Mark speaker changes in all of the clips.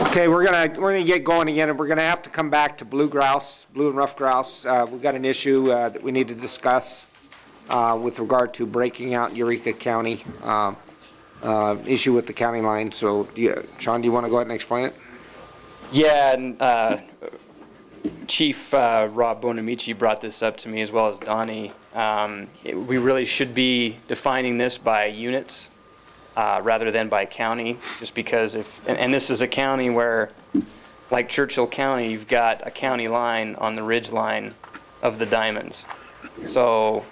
Speaker 1: Okay, we're gonna get going again, and we're gonna have to come back to blue grouse, blue and rough grouse. We've got an issue that we need to discuss with regard to breaking out Eureka County, issue with the county line. So, Shawn, do you want to go ahead and explain it?
Speaker 2: Yeah, and Chief Rob Bonamici brought this up to me, as well as Donnie. We really should be defining this by units rather than by county, just because and this is a county where, like Churchill County, you've got a county line on the ridge line of the diamonds. So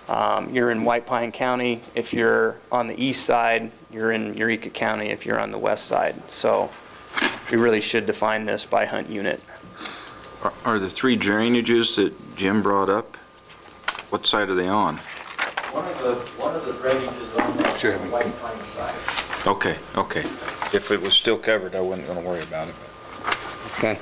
Speaker 2: you're in White Pine County if you're on the east side, you're in Eureka County if you're on the west side. So we really should define this by hunt unit.
Speaker 3: Are the three drainages that Jim brought up, what side are they on?
Speaker 4: One of the drainages on the White Pine side.
Speaker 3: Okay, okay. If it was still covered, I wasn't going to worry about it.
Speaker 1: Okay.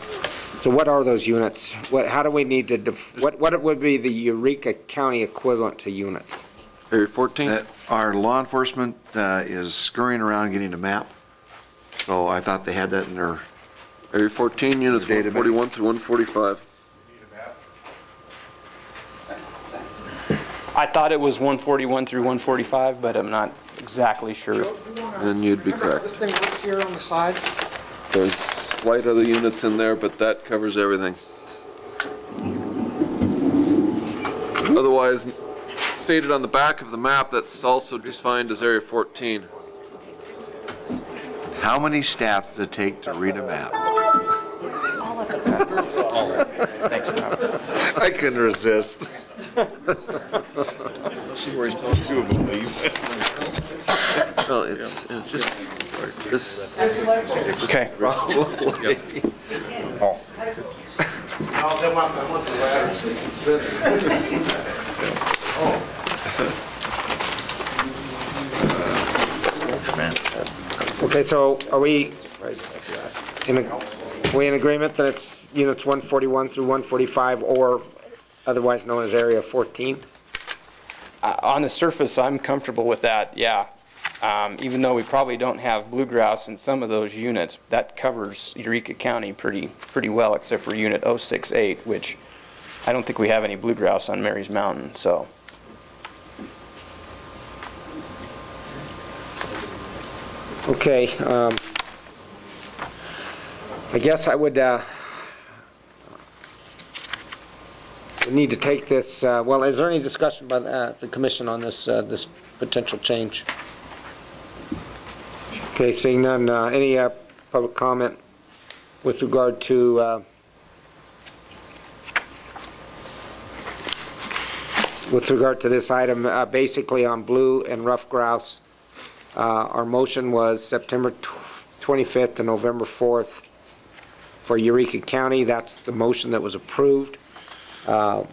Speaker 1: So what are those units? How do we need to, what would be the Eureka County equivalent to units?
Speaker 3: Area 14?
Speaker 5: Our law enforcement is scurrying around getting a map. So I thought they had that in their
Speaker 3: Area 14 units, 141 through 145.
Speaker 2: I thought it was 141 through 145, but I'm not exactly sure.
Speaker 3: And you'd be correct.
Speaker 6: This thing looks here on the side.
Speaker 3: There's slight other units in there, but that covers everything. Otherwise, stated on the back of the map, that's also defined as Area 14.
Speaker 5: How many staff does it take to read a map?
Speaker 6: All of it.
Speaker 2: Thanks, Rob.
Speaker 5: I couldn't resist.
Speaker 3: See where he's talking to, I believe. Well, it's just this.
Speaker 2: Okay.
Speaker 5: Probably.
Speaker 3: Oh.
Speaker 1: Okay, so are we in agreement that it's units 141 through 145, or otherwise known as Area 14?
Speaker 2: On the surface, I'm comfortable with that, yeah. Even though we probably don't have blue grouse in some of those units, that covers Eureka County pretty well, except for Unit 068, which I don't think we have any blue grouse on Mary's Mountain, so.
Speaker 1: Okay, I guess I would we need to take this, well, is there any discussion by the commission on this this potential change? Okay, seeing none, any public comment with regard to this item, basically on blue and rough grouse. Our motion was September 25th to November 4th for Eureka County. That's the motion that was approved. The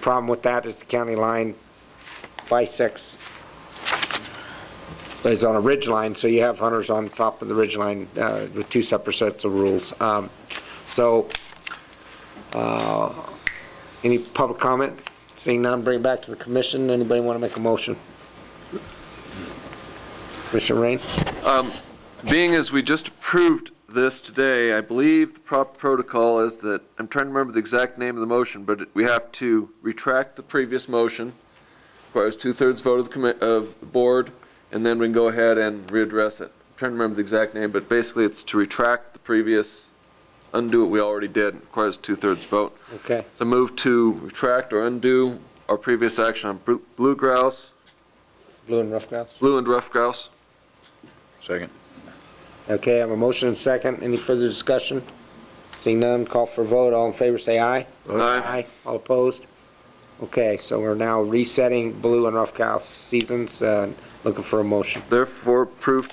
Speaker 1: problem with that is the county line bisects, is on a ridge line, so you have hunters on top of the ridge line with two separate sets of rules. Any public comment? Seeing none, bring it back to the commission. Anybody want to make a motion? Commissioner Rain?
Speaker 3: Being as we just approved this today, I believe the proper protocol is that, I'm trying to remember the exact name of the motion, but we have to retract the previous motion, requires 2/3 vote of the board, and then we can go ahead and readdress it. I'm trying to remember the exact name, but basically it's to retract the previous, undo what we already did. It requires 2/3 vote.
Speaker 1: Okay.
Speaker 3: So move to retract or undo our previous action on blue grouse.
Speaker 1: Blue and rough grouse?
Speaker 3: Blue and rough grouse.
Speaker 5: Second.
Speaker 1: Okay, I have a motion and second. Any further discussion? Seeing none, call for a vote. All in favor say aye.
Speaker 3: Aye.
Speaker 1: All opposed? Okay, so we're now resetting blue and rough grouse seasons, looking for a motion.
Speaker 3: Therefore, approve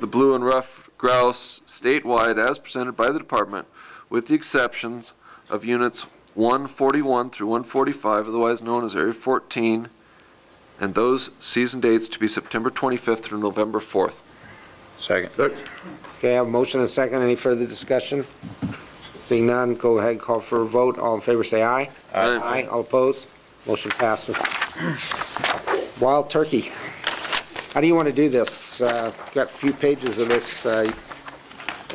Speaker 3: the blue and rough grouse statewide as presented by the department, with the exceptions of units 141 through 145, otherwise known as Area 14, and those season dates to be September 25th through November 4th.
Speaker 5: Second.
Speaker 1: Okay, I have a motion and a second. Any further discussion? Seeing none, go ahead and call for a vote. All in favor, say aye.
Speaker 3: Aye.
Speaker 1: Aye. All opposed? Motion passes. Wild turkey. How do you want to do this? Got a few pages of this. And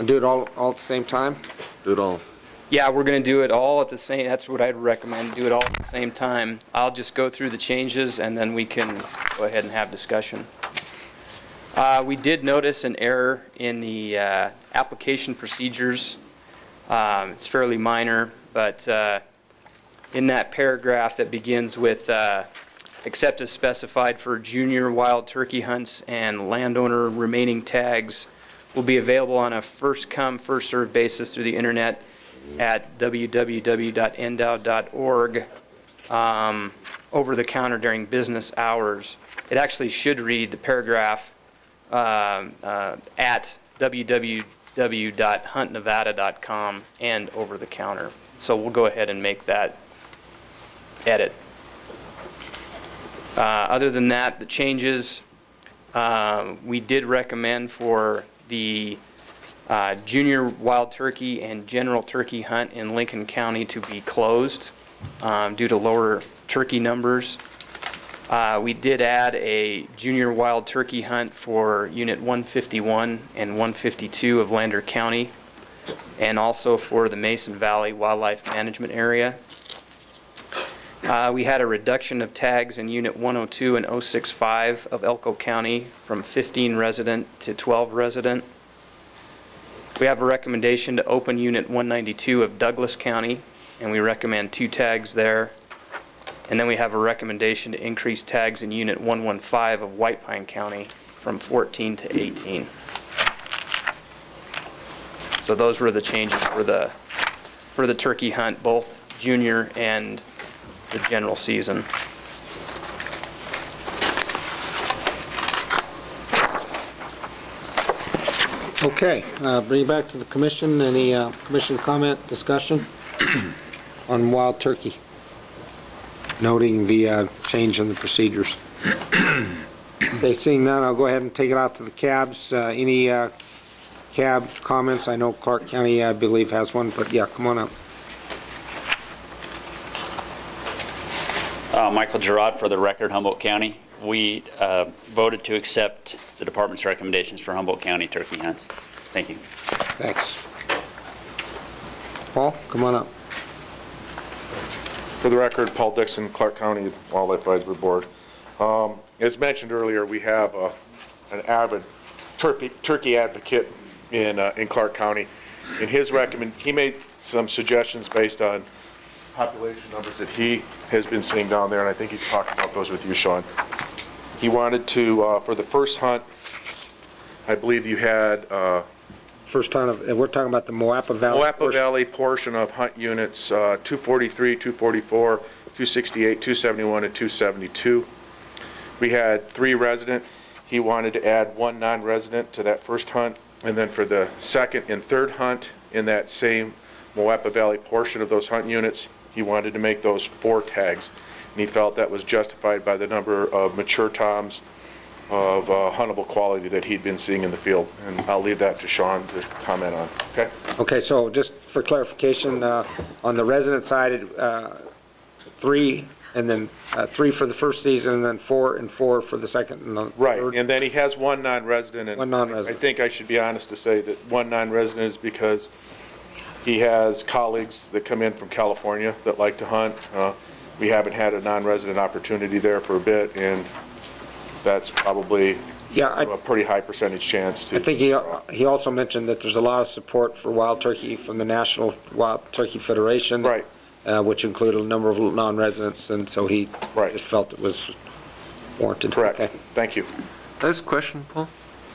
Speaker 1: do it all at the same time?
Speaker 3: Do it all.
Speaker 2: Yeah, we're going to do it all at the same, that's what I'd recommend, do it all at the same time. I'll just go through the changes and then we can go ahead and have discussion. We did notice an error in the application procedures. It's fairly minor, but in that paragraph that begins with except as specified for junior wild turkey hunts and landowner remaining tags will be available on a first-come, first-served basis through the internet at www.ndow.org over the counter during business hours. It actually should read the paragraph at www.huntnevada.com and over the counter. So we'll go ahead and make that edit. Other than that, the changes, we did recommend for the junior wild turkey and general turkey hunt in Lincoln County to be closed due to lower turkey numbers. We did add a junior wild turkey hunt for Unit 151 and 152 of Lander County, and also for the Mason Valley Wildlife Management Area. We had a reduction of tags in Unit 102 and 065 of Elko County from 15 resident to 12 resident. We have a recommendation to open Unit 192 of Douglas County, and we recommend 2 tags there. And then we have a recommendation to increase tags in Unit 115 of White Pine County from 14 to 18. So those were the changes for the turkey hunt, both junior and the general season.
Speaker 1: Okay, bring it back to the commission. Any commission comment, discussion on wild turkey? Noting the change in the procedures. Okay, seeing none, I'll go ahead and take it out to the cabs. Any cab comments? I know Clark County, I believe, has one, but yeah, come on up.
Speaker 7: Michael Gerard for the record, Humboldt County. We voted to accept the department's recommendations for Humboldt County turkey hunts. Thank you.
Speaker 1: Thanks. Paul, come on up.
Speaker 8: For the record, Paul Dixon, Clark County Wildlife Advisory Board. As mentioned earlier, we have an avid turkey advocate in Clark County. In his he made some suggestions based on population numbers that he has been seeing down there, and I think he talked about those with you, Shawn. He wanted to, for the first hunt, I believe you had...
Speaker 1: First hunt, we're talking about the Moapa Valley
Speaker 8: Moapa Valley portion of hunt units 243, 244, 268, 271, and 272. We had 3 resident. He wanted to add 1 non-resident to that first hunt, and then for the second and third hunt in that same Moapa Valley portion of those hunt units, he wanted to make those 4 tags, and he felt that was justified by the number of mature toms of huntable quality that he'd been seeing in the field. And I'll leave that to Shawn to comment on. Okay?
Speaker 1: Okay, so just for clarification, on the resident side, 3 and then 3 for the first season, and then 4 and 4 for the second and the
Speaker 8: Right,
Speaker 1: third.
Speaker 8: and then he has 1 non-resident. And
Speaker 1: 1 non-resident.
Speaker 8: I think I should be honest to say that 1 non-resident is because he has colleagues that come in from California that like to hunt. We haven't had a non-resident opportunity there for a bit, and that's probably a pretty high percentage chance to...
Speaker 1: I think he also mentioned that there's a lot of support for wild turkey from the National Wild Turkey Federation.
Speaker 8: Right.
Speaker 1: Which included a number of non-residents, and so he just felt it was warranted.
Speaker 8: Correct.
Speaker 1: Okay.
Speaker 8: Thank you.
Speaker 3: Can I ask a question, Paul?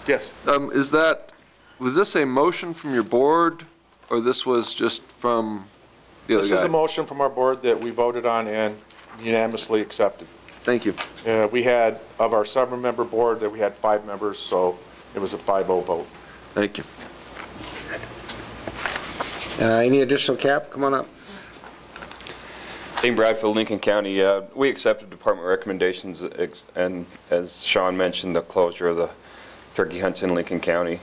Speaker 8: Yes.
Speaker 3: Was this a motion from your board, or this was just from the other guy?
Speaker 8: This is a motion from our board that we voted on and unanimously accepted.
Speaker 3: Thank you.
Speaker 8: We had, of our 7-member board, that we had 5 members, so it was a 5-0 vote.
Speaker 3: Thank you.
Speaker 1: Any additional cap? Come on up.
Speaker 9: Dean Bradfield, Lincoln County. We accepted department recommendations, and as Shawn mentioned, the closure of the turkey hunts in Lincoln County.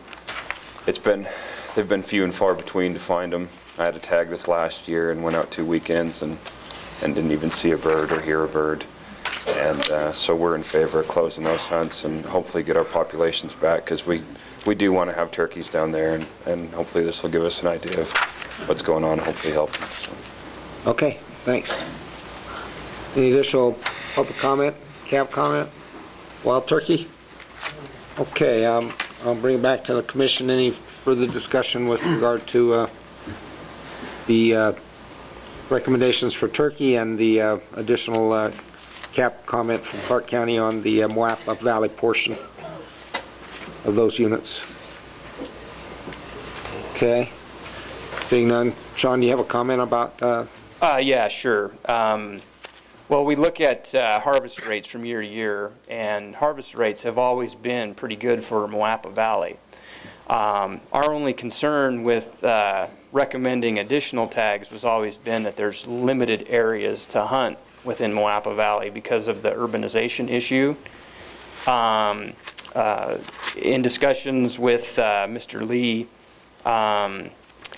Speaker 9: It's been they've been few and far between to find them. I had a tag this last year and went out 2 weekends and didn't even see a bird or hear a bird. And so we're in favor of closing those hunts and hopefully get our populations back, because we do want to have turkeys down there, and hopefully this will give us an idea of what's going on, hopefully help them. So.
Speaker 1: Okay, thanks. Any additional public comment, camp comment? Wild turkey? Okay, I'll bring it back to the commission. Any further discussion with regard to the recommendations for turkey and the additional cap comment from Clark County on the Moapa Valley portion of those units? Okay. Being none, Shawn, do you have a comment about?
Speaker 2: Yeah, sure. Well, we look at harvest rates from year to year, and harvest rates have always been pretty good for Moapa Valley. Our only concern with recommending additional tags was always been that there's limited areas to hunt within Moapa Valley because of the urbanization issue. In discussions with Mr. Lee,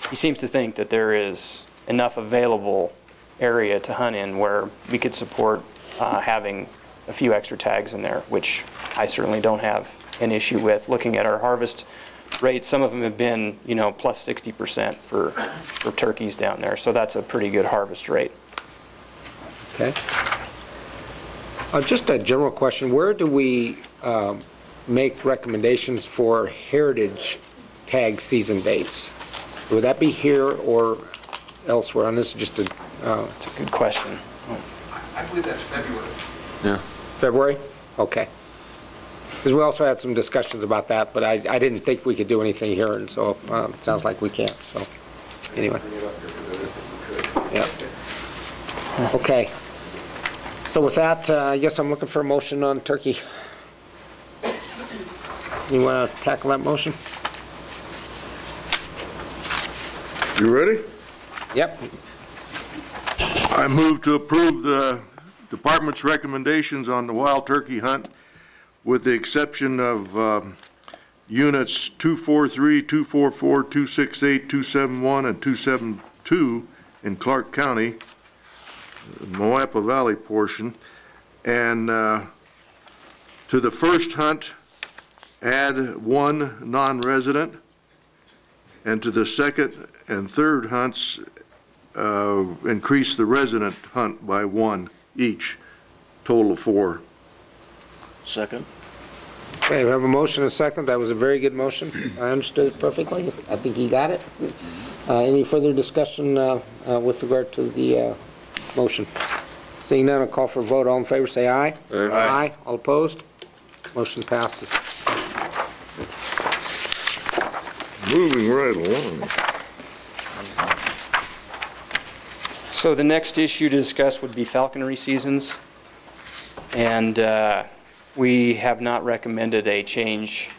Speaker 2: he seems to think that there is enough available area to hunt in where we could support having a few extra tags in there, which I certainly don't have an issue with. Looking at our harvest rates, some of them have been, you know, plus 60% for turkeys down there, so that's a pretty good harvest rate.
Speaker 1: Okay. Just a general question, where do we make recommendations for heritage tag season dates? Would that be here or elsewhere? And this is just a...
Speaker 2: That's a good question.
Speaker 6: I believe that's February.
Speaker 3: Yeah.
Speaker 1: February? Okay. Because we also had some discussions about that, but I didn't think we could do anything here, and so it sounds like we can't, so anyway. Yeah. Okay. So with that, I guess I'm looking for a motion on turkey. You want to tackle that motion?
Speaker 10: You ready?
Speaker 1: Yep.
Speaker 10: I move to approve the department's recommendations on the wild turkey hunt, with the exception of units 243, 244, 268, 271, and 272 in Clark County, Moapa Valley portion, and to the first hunt, add 1 non-resident, and to the second and third hunts, increase the resident hunt by 1 each, total of 4.
Speaker 5: Second.
Speaker 1: Okay, we have a motion and a second. That was a very good motion. I understood it perfectly. I think he got it. Any further discussion with regard to the motion? Seeing none, I'll call for a vote. All in favor, say aye.
Speaker 3: Aye.
Speaker 1: Aye. All opposed? Motion passes.
Speaker 10: Moving right along.
Speaker 2: So the next issue to discuss would be falconry seasons, and we have not recommended a change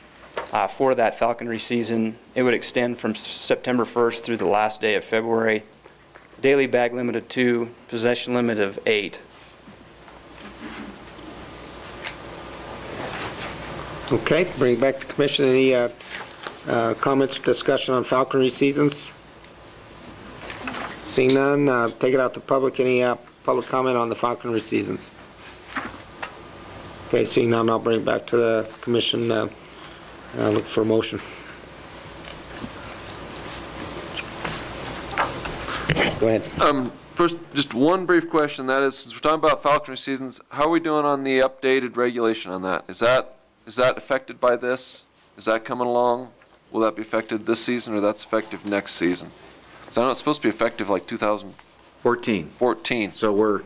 Speaker 2: for that falconry season. It would extend from September 1st through the last day of February. Daily bag limit of 2, possession limit of 8.
Speaker 1: Okay, bring it back to commission. Any comments, discussion on falconry seasons? Seeing none, take it out to public. Any public comment on the falconry seasons? Okay, seeing none, I'll bring it back to the commission. Look for a motion. Go ahead.
Speaker 3: First, just one brief question. That is, since we're talking about falconry seasons, how are we doing on the updated regulation on that? Is that affected by this? Is that coming along? Will that be affected this season, or that's effective next season? Because I know it's supposed to be effective like 2014.
Speaker 5: 14. So we're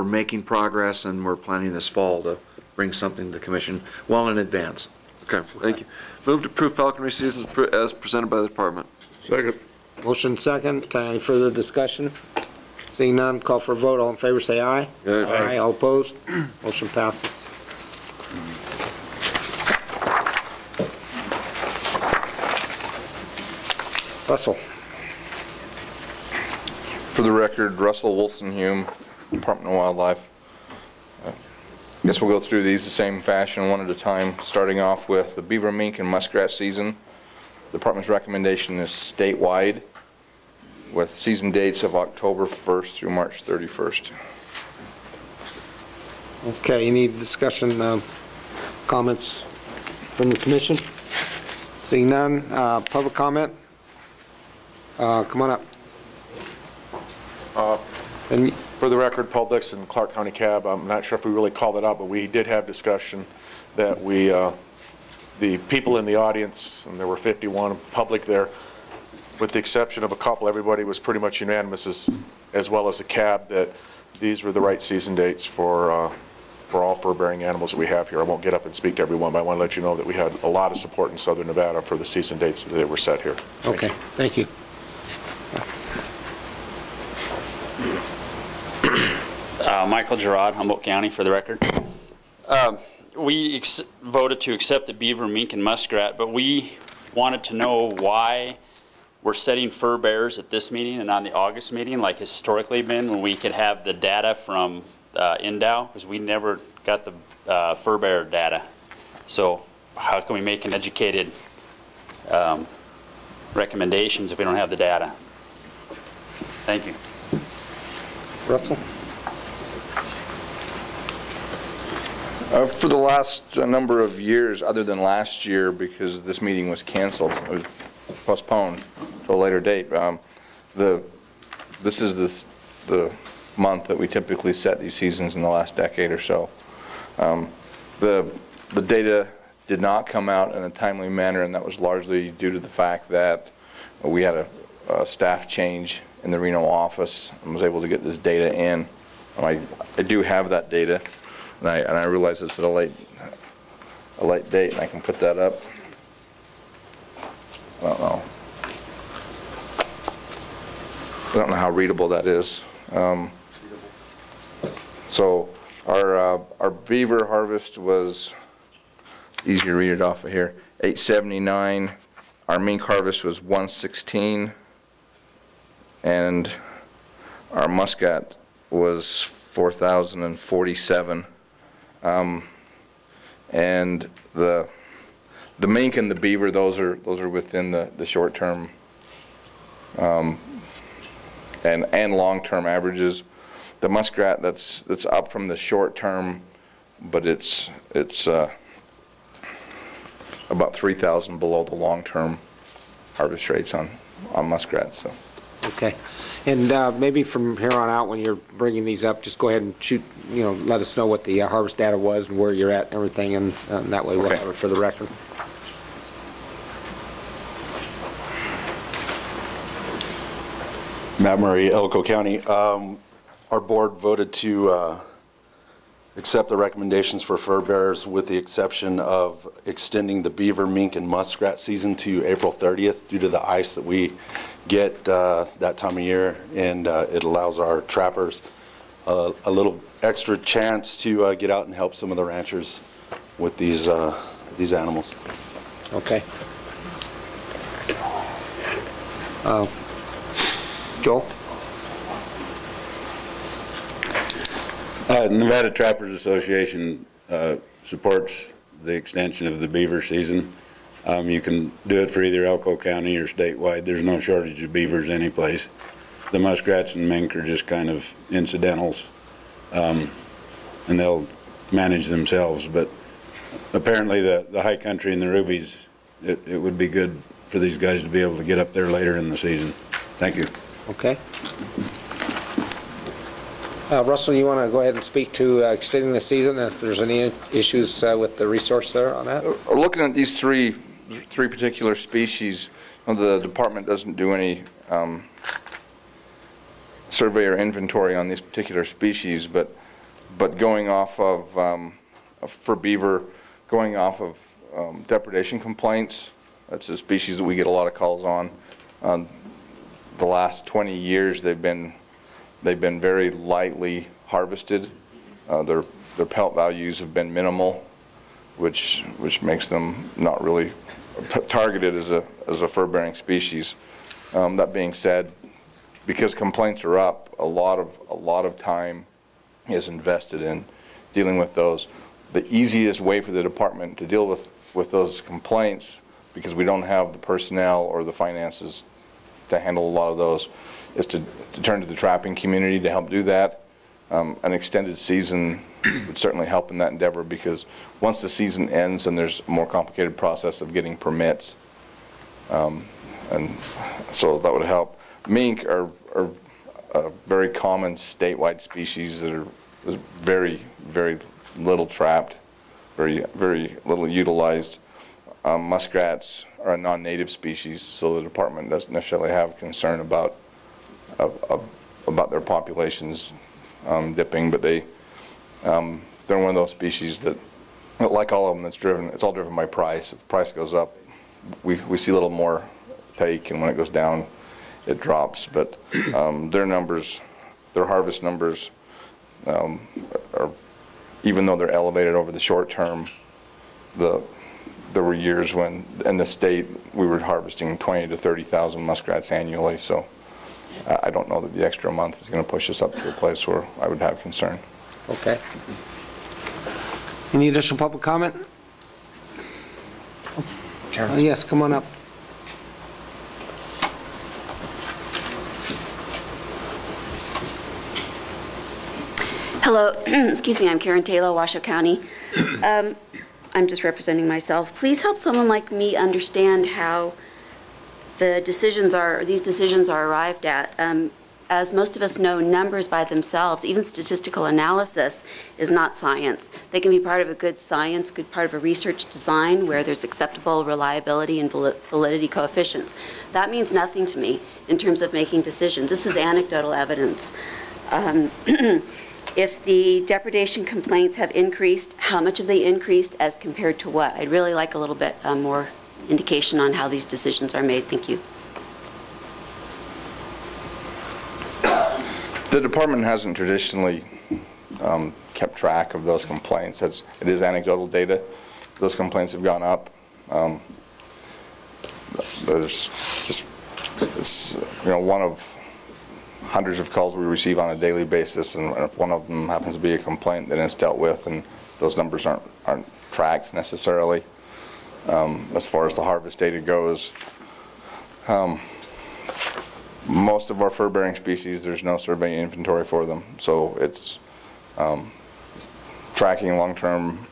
Speaker 5: making progress, and we're planning this fall to bring something to the commission well in advance.
Speaker 3: Okay, thank you. Move to approve falconry season as presented by the department.
Speaker 10: Second.
Speaker 1: Motion second. Any further discussion? Seeing none, call for a vote. All in favor, say aye.
Speaker 3: Aye.
Speaker 1: Aye. All opposed? Motion passes. Russell.
Speaker 11: For the record, Russell Woolstenhulme, Department of Wildlife. I guess we'll go through these the same fashion, one at a time, starting off with the beaver, mink, and muskrat season. department's recommendation is statewide with season dates of October 1st through March 31st.
Speaker 1: Okay, any discussion, comments from the commission? Seeing none, public comment? Come on up. And
Speaker 8: For the record, Paul Dixon, Clark County Cab. I'm not sure if we really called it out, but we did have discussion that we, the people in the audience, and there were 51 public there, with the exception of a couple, everybody was pretty much unanimous, as well as the cab, that these were the right season dates for all fur-bearing animals that we have here. I won't get up and speak to everyone, but I want to let you know that we had a lot of support in Southern Nevada for the season dates that were set here.
Speaker 1: okay, thank you.
Speaker 7: Michael Gerard, Humboldt County, for the record. We voted to accept the beaver, mink, and muskrat, but we wanted to know why we're setting fur bearers at this meeting and not the August meeting, like historically been, when we could have the data from Endow, because we never got the fur bearer data. So how can we make an educated recommendations if we don't have the data? Thank you.
Speaker 1: Russell?
Speaker 11: For the last number of years, other than last year, because this meeting was canceled, it was postponed to a later date. This is the month that we typically set these seasons in the last decade or so. The data did not come out in a timely manner, and that was largely due to the fact that we had a staff change in the Reno office and was able to get this data in. I do have that data, and I realize it's at a late date, and I can put that up. I don't know how readable that is. So our beaver harvest was, easy to read it off of here, 879. Our mink harvest was 116, and our muscat was 4,047. And the mink and the beaver, those are within the short term and long-term averages. The muskrat, that's up from the short term, but it's about 3,000 below the long-term harvest rates on muskrat. So. Okay.
Speaker 1: And maybe from here on out, when you're bringing these up, just go ahead and shoot, let us know what the harvest data was and where you're at and everything, and that way we'll have it for the record.
Speaker 12: Matt Murray, Elko County. Our board voted to accept the recommendations for fur bearers with the exception of extending the beaver, mink, and muskrat season to April 30th due to the ice that we get that time of year, and it allows our trappers a little extra chance to get out and help some of the ranchers with these animals.
Speaker 1: Okay. Joel?
Speaker 13: Nevada Trappers Association supports the extension of the beaver season. You can do it for either Elko County or statewide. There's no shortage of beavers anyplace. The muskrats and mink are just kind of incidentals, and they'll manage themselves. But apparently the high country and the rubies, it would be good for these guys to be able to get up there later in the season. Thank you.
Speaker 1: Okay. Russell, you want to go ahead and speak to extending the season, and if there's any issues with the resource there on that?
Speaker 11: We're looking at these three particular species. The department doesn't do any survey or inventory on these particular species, but going off of, for beaver, going off of depredation complaints, that's a species that we get a lot of calls on. The last 20 years they've been very lightly harvested. Their pelt values have been minimal, which makes them not really targeted as a fur-bearing species. That being said, because complaints are up, a lot of time is invested in dealing with those. The easiest way for the department to deal with those complaints because we don't have the personnel or the finances to handle a lot of those, is to turn to the trapping community to help do that. An extended season would certainly help in that endeavor, because once the season ends, then there's a more complicated process of getting permits. And so that would help. Mink are a very common statewide species that are very, very little trapped, very, very little utilized. Muskrats are a non-native species, so the department doesn't necessarily have concern about their populations dipping, but they're one of those species that, like all of them, it's all driven by price. If the price goes up, we see a little more take, and when it goes down, it drops. But their numbers, their harvest numbers, are, even though they're elevated over the short term, there were years when in the state we were harvesting 20 to 30,000 muskrats annually. So I don't know that the extra month is going to push us up to a place where I would have concern.
Speaker 1: Okay. Any additional public comment? Yes, come on up.
Speaker 14: Hello, excuse me, I'm Karen Taylor, Washoe County. I'm just representing myself. Please help someone like me understand how these decisions are arrived at. As most of us know, numbers by themselves, even statistical analysis, is not science. They can be part of a good science, good part of a research design where there's acceptable reliability and validity coefficients. That means nothing to me in terms of making decisions. This is anecdotal evidence. If the depredation complaints have increased, how much have they increased as compared to what? I'd really like a little bit more indication on how these decisions are made. Thank you.
Speaker 11: The department hasn't traditionally kept track of those complaints. It is anecdotal data. Those complaints have gone up. There's just, it's, one of hundreds of calls we receive on a daily basis, and if one of them happens to be a complaint, then it's dealt with, and those numbers aren't tracked necessarily. As far as the harvest data goes, most of our fur-bearing species, there's no survey inventory for them, so it's tracking long-term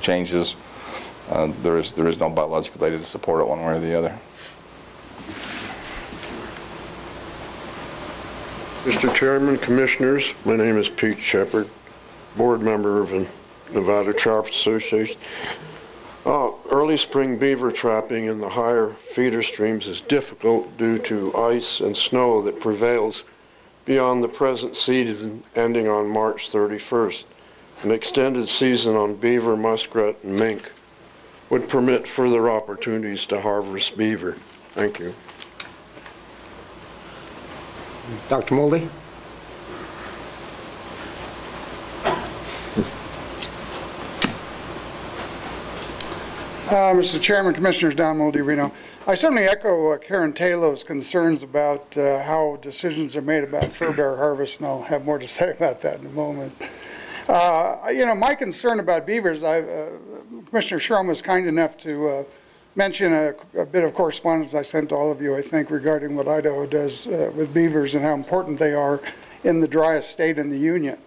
Speaker 11: changes. There is no biological data to support it one way or the other.
Speaker 10: Mr. Chairman, Commissioners, my name is Pete Shepard, board member of the Nevada Trout Association. Early spring beaver trapping in the higher feeder streams is difficult due to ice and snow that prevails beyond the present season ending on March 31st. An extended season on beaver, muskrat, and mink would permit further opportunities to harvest beaver. Thank you.
Speaker 1: Dr. Moldy?
Speaker 15: Mr. Chairman, Commissioners, Don Moldy, Reno. I certainly echo Karen Taylor's concerns about how decisions are made about fur bear harvest, and I'll have more to say about that in a moment. My concern about beavers, Commissioner Shawn was kind enough to mention a bit of correspondence I sent to all of you, I think, regarding what Idaho does with beavers and how important they are in the driest state in the Union.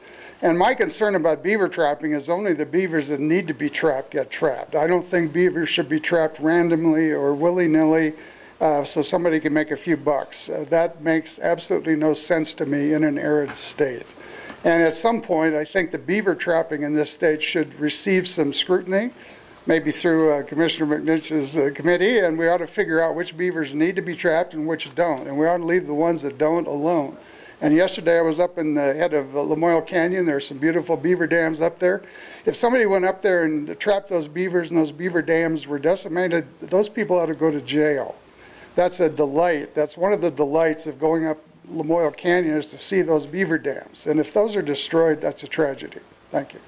Speaker 15: And my concern about beaver trapping is only the beavers that need to be trapped get trapped. I don't think beavers should be trapped randomly or willy-nilly so somebody can make a few bucks. That makes absolutely no sense to me in an arid state. And at some point, I think the beaver trapping in this state should receive some scrutiny, maybe through Commissioner McNich's committee, and we ought to figure out which beavers need to be trapped and which don't. And we ought to leave the ones that don't alone. And yesterday I was up in the head of Lamoille Canyon. There's some beautiful beaver dams up there. If somebody went up there and trapped those beavers and those beaver dams were decimated, those people ought to go to jail. That's a delight. That's one of the delights of going up Lamoille Canyon, is to see those beaver dams. And if those are destroyed, that's a tragedy. Thank you.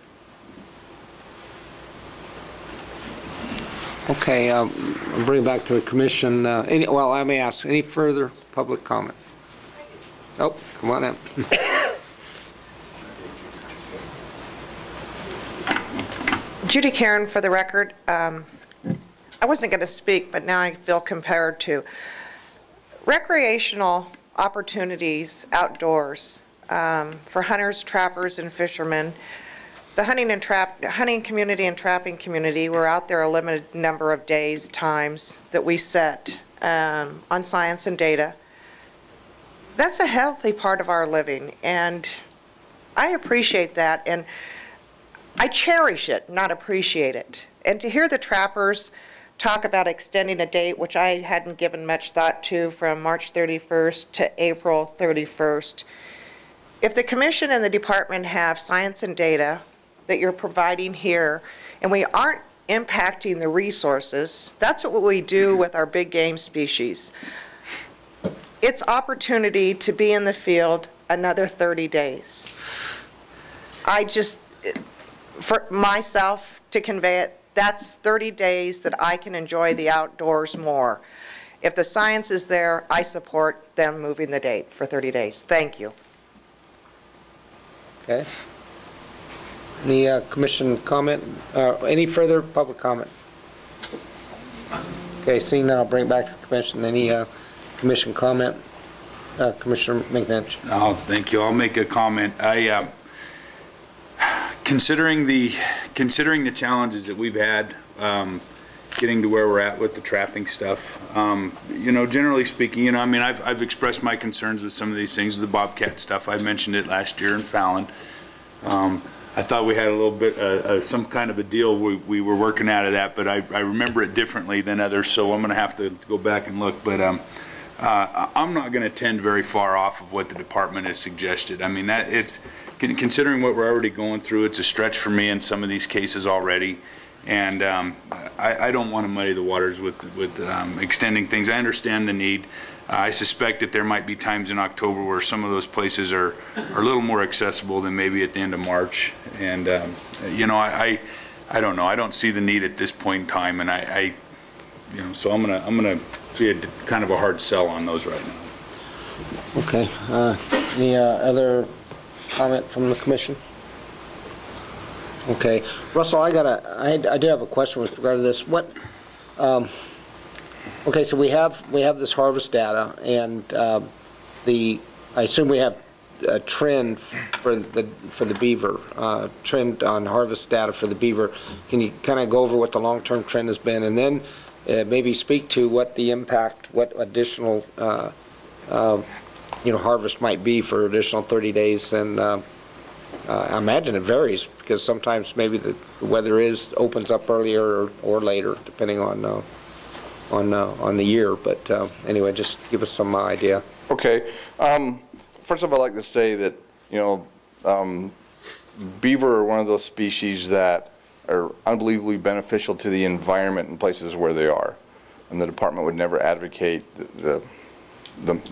Speaker 1: Okay, I'll bring it back to the commission. Well, let me ask, any further public comment? Oh, come on in.
Speaker 16: Judy Karen, for the record. I wasn't going to speak, but now I feel compelled to. Recreational opportunities outdoors for hunters, trappers, and fishermen. The hunting community and trapping community, we're out there a limited number of days, times that we set on science and data. That's a healthy part of our living, and I appreciate that, and I cherish it, not appreciate it. And to hear the trappers talk about extending a date, which I hadn't given much thought to, from March 31st to April 31st. If the commission and the department have science and data that you're providing here, and we aren't impacting the resources, that's what we do with our big game species. It's opportunity to be in the field another 30 days. I just, for myself to convey it, that's 30 days that I can enjoy the outdoors more. If the science is there, I support them moving the date for 30 days. Thank you.
Speaker 1: Okay. Any commission comment? Any further public comment? Okay, seeing none, I'll bring it back to the commission. Any commission comment? Commissioner McNinch.
Speaker 17: Oh, thank you. I'll make a comment. Considering the challenges that we've had getting to where we're at with the trapping stuff, you know, generally speaking, you know, I mean, I've expressed my concerns with some of these things, the bobcat stuff. I mentioned it last year in Fallon. I thought we had a little bit some kind of a deal we were working out of that, but I remember it differently than others, so I'm going to have to go back and look. But I'm not going to tend very far off of what the department has suggested. I mean, that it's considering what we're already going through, it's a stretch for me in some of these cases already, and I don't want to muddy the waters with extending things. I understand the need. I suspect that there might be times in October where some of those places are a little more accessible than maybe at the end of March, and you know, I don't know. I don't see the need at this point in time, and you know, so I'm gonna be kind of a hard sell on those right now.
Speaker 1: Okay. Any other comment from the commission? Okay, Russell, I do have a question with regard to this. What? Okay, so we have this harvest data, and I assume we have a trend for the beaver, trend on harvest data for the beaver. Can you kind of go over what the long-term trend has been, and then maybe speak to what the impact, what additional you know, harvest might be for additional 30 days? And I imagine it varies, because sometimes maybe the weather opens up earlier or later, depending on the year. But anyway, just give us some idea.
Speaker 11: Okay. First of all, I'd like to say that, you know, beaver are one of those species that are unbelievably beneficial to the environment in places where they are, and the department would never advocate the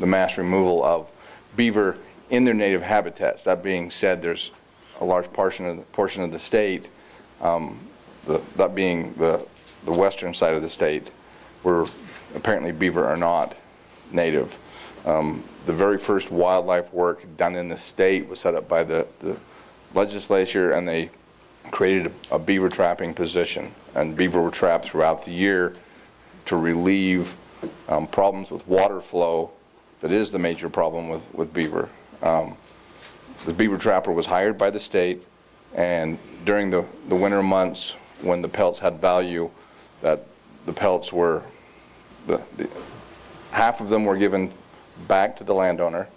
Speaker 11: mass removal of beaver in their native habitats. That being said, there's a large portion of the state, that being the western side of the state, where apparently beaver are not native. The very first wildlife work done in the state was set up by the legislature, and they created a beaver trapping position, and beaver were trapped throughout the year to relieve problems with water flow. That is the major problem with beaver. The beaver trapper was hired by the state, and during the winter months when the pelts had value, that the pelts were, half of them were given back to the landowner,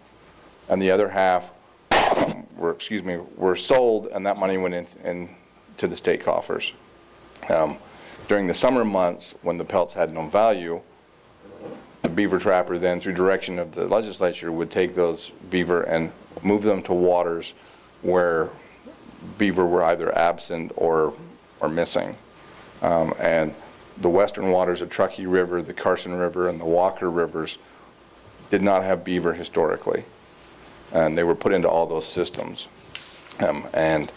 Speaker 11: and the other half were sold, and that money went into the state coffers. During the summer months, when the pelts had no value, the beaver trapper then, through direction of the legislature, would take those beaver and move them to waters where beaver were either absent or missing. And the western waters of Truckee River, the Carson River, and the Walker Rivers did not have beaver historically, and they were put into all those systems. And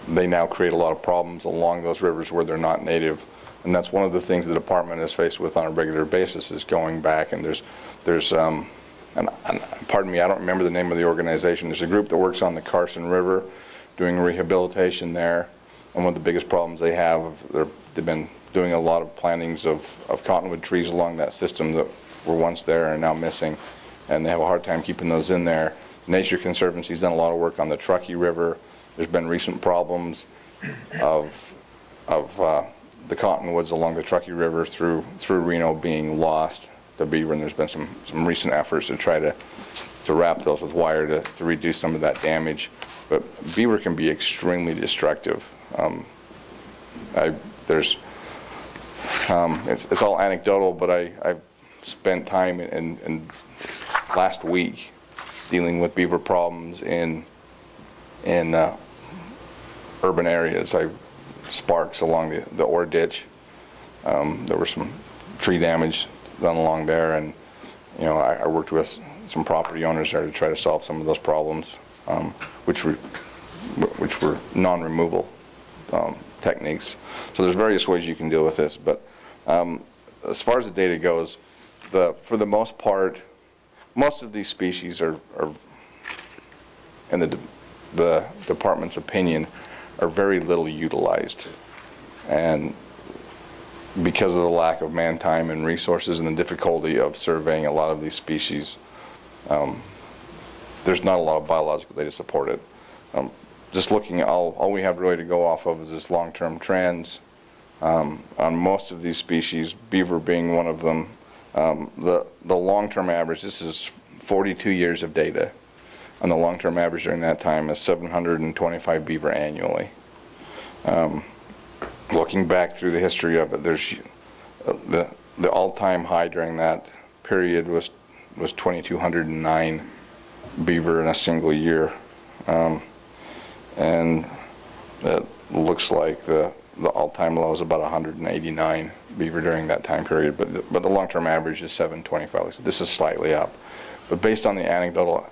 Speaker 11: they now create a lot of problems along those rivers where they're not native. And that's one of the things the department is faced with on a regular basis, is going back, and there's and pardon me, I don't remember the name of the organization. There's a group that works on the Carson River doing rehabilitation there, and one of the biggest problems they have, they've been doing a lot of plantings of cottonwood trees along that system that were once there and are now missing, and they have a hard time keeping those in there. Nature Conservancy's done a lot of work on the Truckee River. There's been recent problems of the cottonwoods along the Truckee River through Reno being lost to beaver, and there's been some recent efforts to try to wrap those with wire to reduce some of that damage. But beaver can be extremely destructive. It's all anecdotal, but I've spent time in last week dealing with beaver problems in urban areas. Sparks along the ore ditch. There was some tree damage done along there, and I worked with some property owners there to try to solve some of those problems, which were non-removal techniques. So there's various ways you can deal with this, but as far as the data goes, for the most part, most of these species are in the department's opinion, are very little utilized. And because of the lack of man time and resources and the difficulty of surveying a lot of these species, there's not a lot of biological data to support it. Just looking, all we have really to go off of is this long-term trends. On most of these species, beaver being one of them, the long-term average, this is 42 years of data, and the long-term average during that time is 725 beaver annually. Looking back through the history of it, there's the all-time high during that period was 2,209 beaver in a single year, and it looks like the all-time low is about 189 beaver during that time period, but the long-term average is 725. So this is slightly up, but based on the anecdotal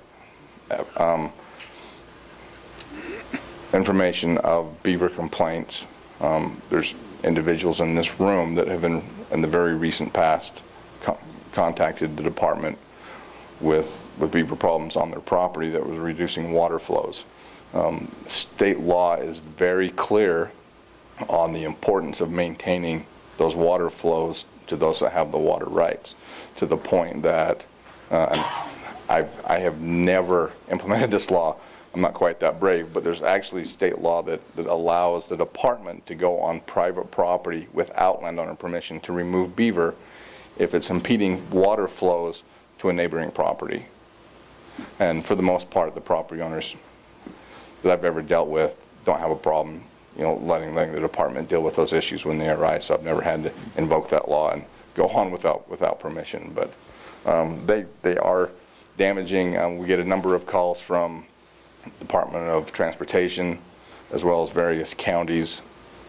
Speaker 11: information of beaver complaints, there's individuals in this room that have been in the very recent past contacted the department with beaver problems on their property that was reducing water flows. State law is very clear on the importance of maintaining those water flows to those that have the water rights, to the point that I have never implemented this law. I'm not quite that brave, but there's actually state law that allows the department to go on private property without landowner permission to remove beaver if it's impeding water flows to a neighboring property. And for the most part, the property owners that I've ever dealt with don't have a problem, letting the department deal with those issues when they arise. So I've never had to invoke that law and go on without permission. But they are damaging. We get a number of calls from Department of Transportation, as well as various counties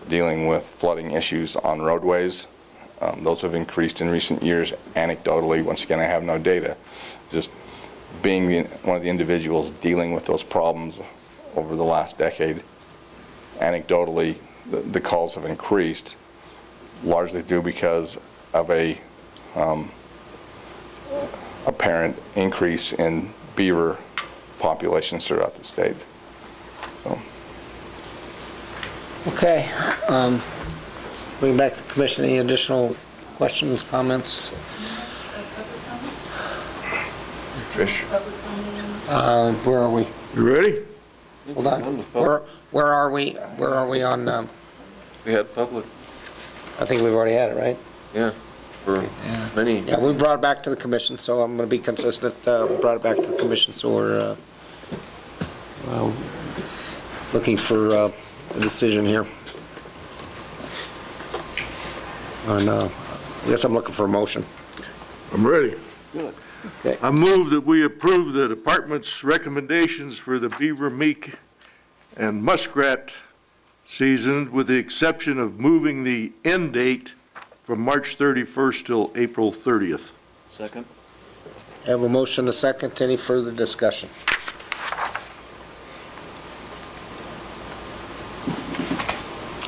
Speaker 11: dealing with flooding issues on roadways. Those have increased in recent years. Anecdotally, once again, I have no data. Just being one of the individuals dealing with those problems over the last decade, anecdotally, the calls have increased, largely due because of a apparent increase in beaver populations throughout the state. So.
Speaker 1: Okay. Bring back to the commission. Any additional questions, comments?
Speaker 3: Trish.
Speaker 1: Where are we?
Speaker 10: You ready?
Speaker 1: Hold on. Where are we? Where are we on?
Speaker 3: We had public.
Speaker 1: I think we've already had it, right?
Speaker 3: Yeah. For many.
Speaker 1: Yeah, we brought it back to the commission, so I'm going to be consistent. We brought it back to the commission, so we're looking for a decision here. And I guess I'm looking for a motion.
Speaker 10: I'm ready.
Speaker 1: Good. Okay.
Speaker 10: I move that we approve the department's recommendations for the beaver, mink, and muskrat season, with the exception of moving the end date from March 31st till April 30th.
Speaker 4: Second.
Speaker 1: I have a motion, a second. Any further discussion?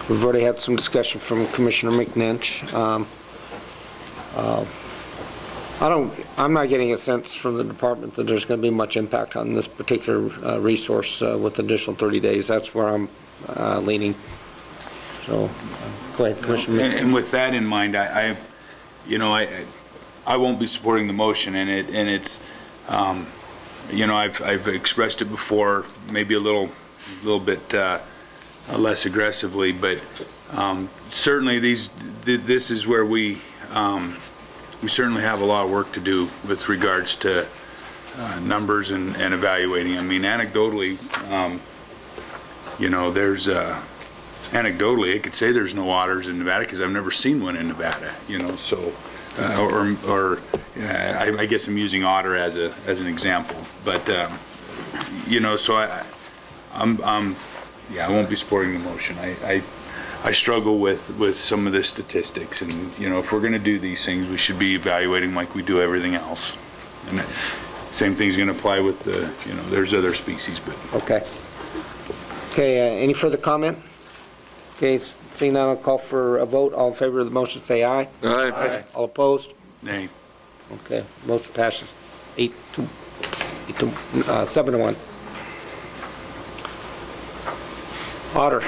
Speaker 1: We've already had some discussion from Commissioner McNinch. I'm not getting a sense from the department that there's going to be much impact on this particular resource with additional 30 days. That's where I'm leaning. So, go ahead, Commissioner.
Speaker 17: And with that in mind, I won't be supporting the motion, and it's, I've expressed it before, maybe a little bit less aggressively, but certainly this is where we certainly have a lot of work to do with regards to numbers and evaluating. I mean, anecdotally, there's anecdotally, I could say there's no otters in Nevada because I've never seen one in Nevada. So. I guess I'm using otter as an example, but so I won't be supporting the motion. I struggle with some of the statistics, and if we're going to do these things, we should be evaluating like we do everything else. And same thing's going to apply with the there's other species, but
Speaker 1: okay. Any further comment? Okay, seeing none, I'll call for a vote. All in favor of the motion, say aye.
Speaker 3: Aye.
Speaker 1: Aye. All opposed?
Speaker 17: Nay.
Speaker 1: Okay, motion passes 7-1. Otter.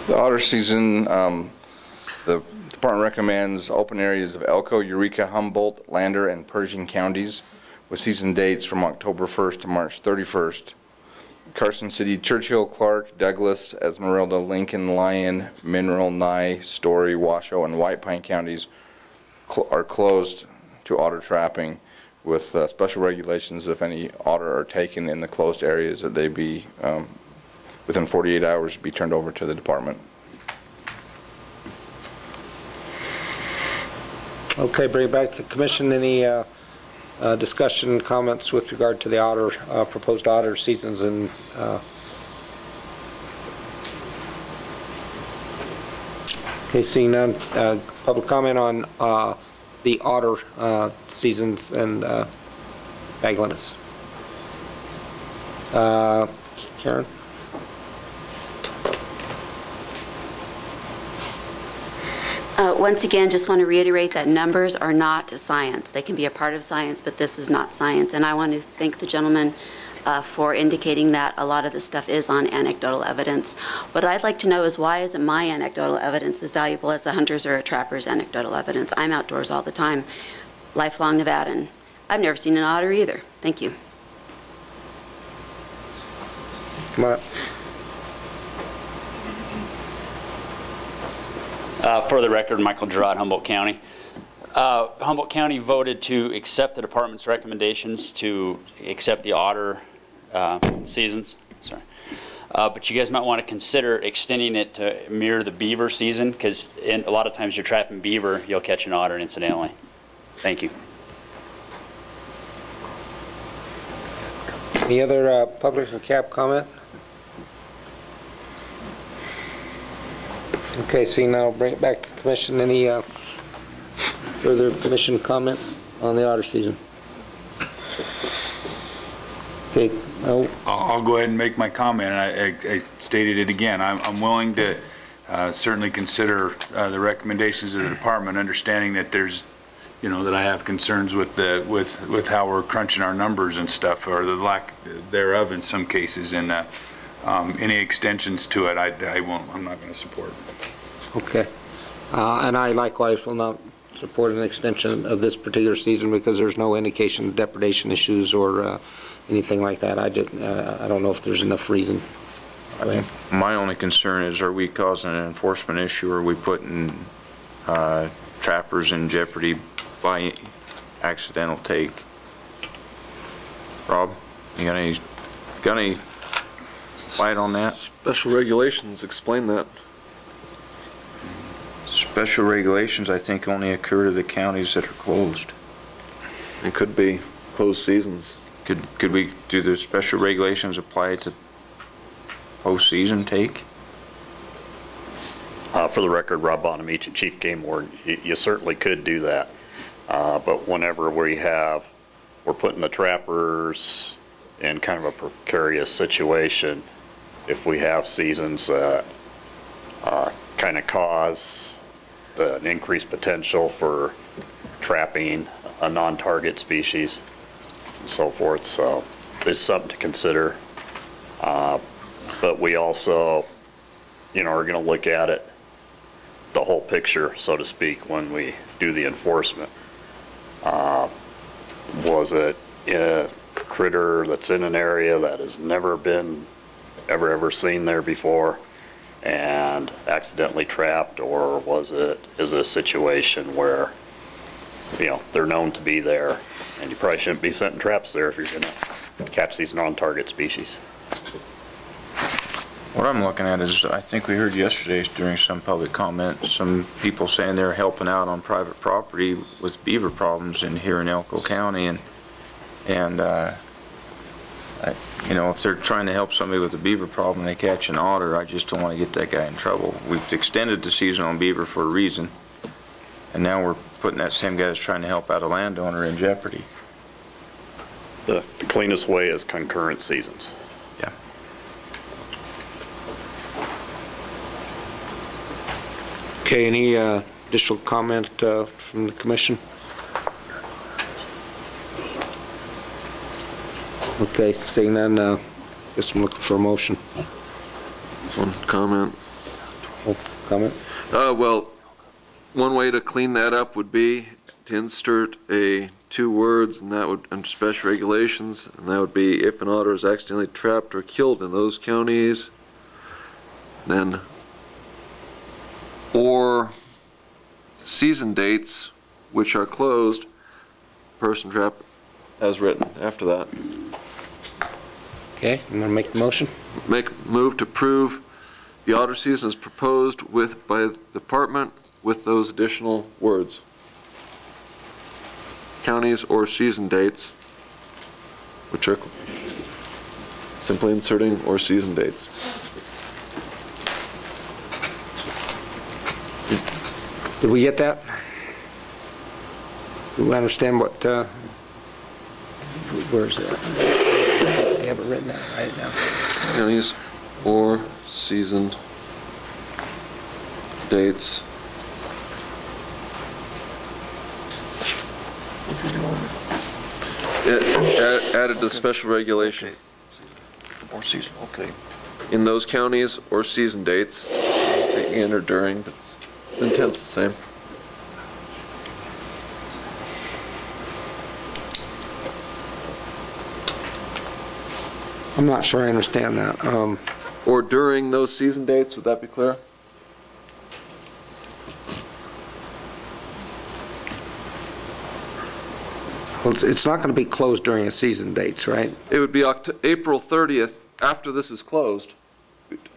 Speaker 11: The otter season, the department recommends open areas of Elko, Eureka, Humboldt, Lander, and Pershing counties, with season dates from October 1st to March 31st. Carson City, Churchill, Clark, Douglas, Esmeralda, Lincoln, Lyon, Mineral, Nye, Story, Washoe, and White Pine counties are closed to otter trapping, with special regulations if any otter are taken in the closed areas that they be, within 48 hours, be turned over to the department.
Speaker 1: Okay, bring it back to the commission. Any discussion, comments with regard to the otter, proposed otter seasons and okay, seeing none, public comment on the otter seasons and bag limits. Karen?
Speaker 14: Once again, just want to reiterate that numbers are not science. They can be a part of science, but this is not science. And I want to thank the gentleman for indicating that a lot of this stuff is on anecdotal evidence. What I'd like to know is, why isn't my anecdotal evidence as valuable as the hunter's or a trapper's anecdotal evidence? I'm outdoors all the time, lifelong Nevadan. I've never seen an otter either. Thank you.
Speaker 1: Come on.
Speaker 7: For the record, Michael Gerard, Humboldt County. Humboldt County voted to accept the department's recommendations to accept the otter seasons. Sorry. But you guys might want to consider extending it to mirror the beaver season, because a lot of times you're trapping beaver, you'll catch an otter incidentally. Thank you.
Speaker 1: Any other public or CAB comment? Okay, seeing now, I'll bring it back to the commission. Any further commission comment on the otter season? Okay, no.
Speaker 17: I'll go ahead and make my comment. I stated it again. I'm willing to certainly consider the recommendations of the department, understanding that there's, that I have concerns with with how we're crunching our numbers and stuff, or the lack thereof in some cases, and any extensions to it, I'm not going to support.
Speaker 1: Okay, and I likewise will not support an extension of this particular season, because there's no indication of depredation issues or anything like that. I don't know if there's enough reason.
Speaker 9: My only concern is, are we causing an enforcement issue? Or are we putting trappers in jeopardy by accidental take? Rob, you got any light on that?
Speaker 3: Special regulations explain that.
Speaker 9: Special regulations, I think, only occur to the counties that are closed.
Speaker 3: It could be closed seasons.
Speaker 9: Could we do the special regulations apply to post-season take?
Speaker 18: For the record, Rob Bonamici, Chief Game Warden, you certainly could do that. But whenever we're putting the trappers in kind of a precarious situation, if we have seasons that kind of cause an increased potential for trapping a non-target species and so forth. So is something to consider. But we also, you know, are going to look at it, the whole picture, so to speak, when we do the enforcement. Was it a critter that's in an area that has never been ever seen there before and accidentally trapped, or is it a situation where, you know, they're known to be there, and you probably shouldn't be setting traps there if you're going to catch these non-target species.
Speaker 19: What I'm looking at is, I think we heard yesterday during some public comment, some people saying they're helping out on private property with beaver problems here in Elko County, and you know, if they're trying to help somebody with a beaver problem, they catch an otter, I just don't want to get that guy in trouble. We've extended the season on beaver for a reason, and now we're putting that same guy that's trying to help out a landowner in jeopardy.
Speaker 18: The cleanest way is concurrent seasons.
Speaker 19: Yeah.
Speaker 1: Okay, any additional comment from the commission? Okay, seeing none, guess I'm looking for a motion.
Speaker 3: One comment.
Speaker 1: Comment?
Speaker 3: Well, one way to clean that up would be to insert two words, and that would, under special regulations, and that would be if an otter is accidentally trapped or killed in those counties, then, or season dates which are closed, person trapped as written after that.
Speaker 1: Okay, I'm gonna make the motion.
Speaker 3: Move to approve the otter season as proposed by the department with those additional words. Counties or season dates, which are simply inserting or season dates.
Speaker 1: Did we get that? Do we understand what, where's that? I have it written down, write it down.
Speaker 3: Counties or season dates. Added to special regulation.
Speaker 5: Or season, okay.
Speaker 3: In those counties or season dates. I'd say in or during, but the intent's the same.
Speaker 1: I'm not sure I understand that.
Speaker 3: Or during those season dates, would that be clear?
Speaker 1: Well, it's not going to be closed during a season dates, right?
Speaker 3: It would be April 30th, after this is closed,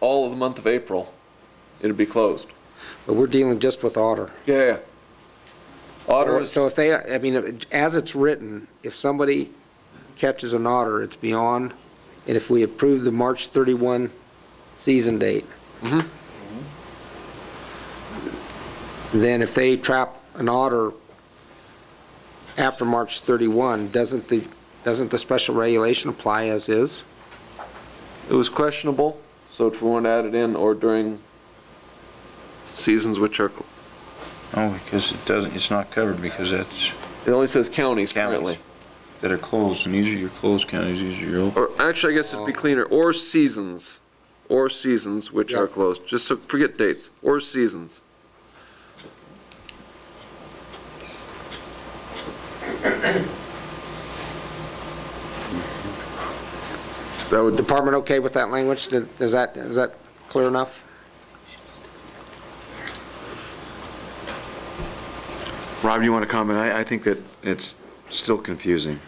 Speaker 3: all of the month of April, it'd be closed.
Speaker 1: But we're dealing just with otter.
Speaker 3: Yeah. Otter is...
Speaker 1: So if they, I mean, as it's written, if somebody catches an otter, it's beyond, and if we approve the March 31 season date, then if they trap an otter after March 31, doesn't the special regulation apply as is?
Speaker 3: It was questionable, so if we want to add it in, or during seasons which are...
Speaker 19: Oh, because it's not covered, because that's...
Speaker 3: It only says counties currently.
Speaker 19: That are closed, and these are your closed counties, these are your open.
Speaker 3: Or actually, I guess it'd be cleaner, or seasons which are closed. Just so, forget dates, or seasons.
Speaker 1: That would department okay with that language? Is that clear enough?
Speaker 5: Rob, do you want to comment? I think that it's still confusing.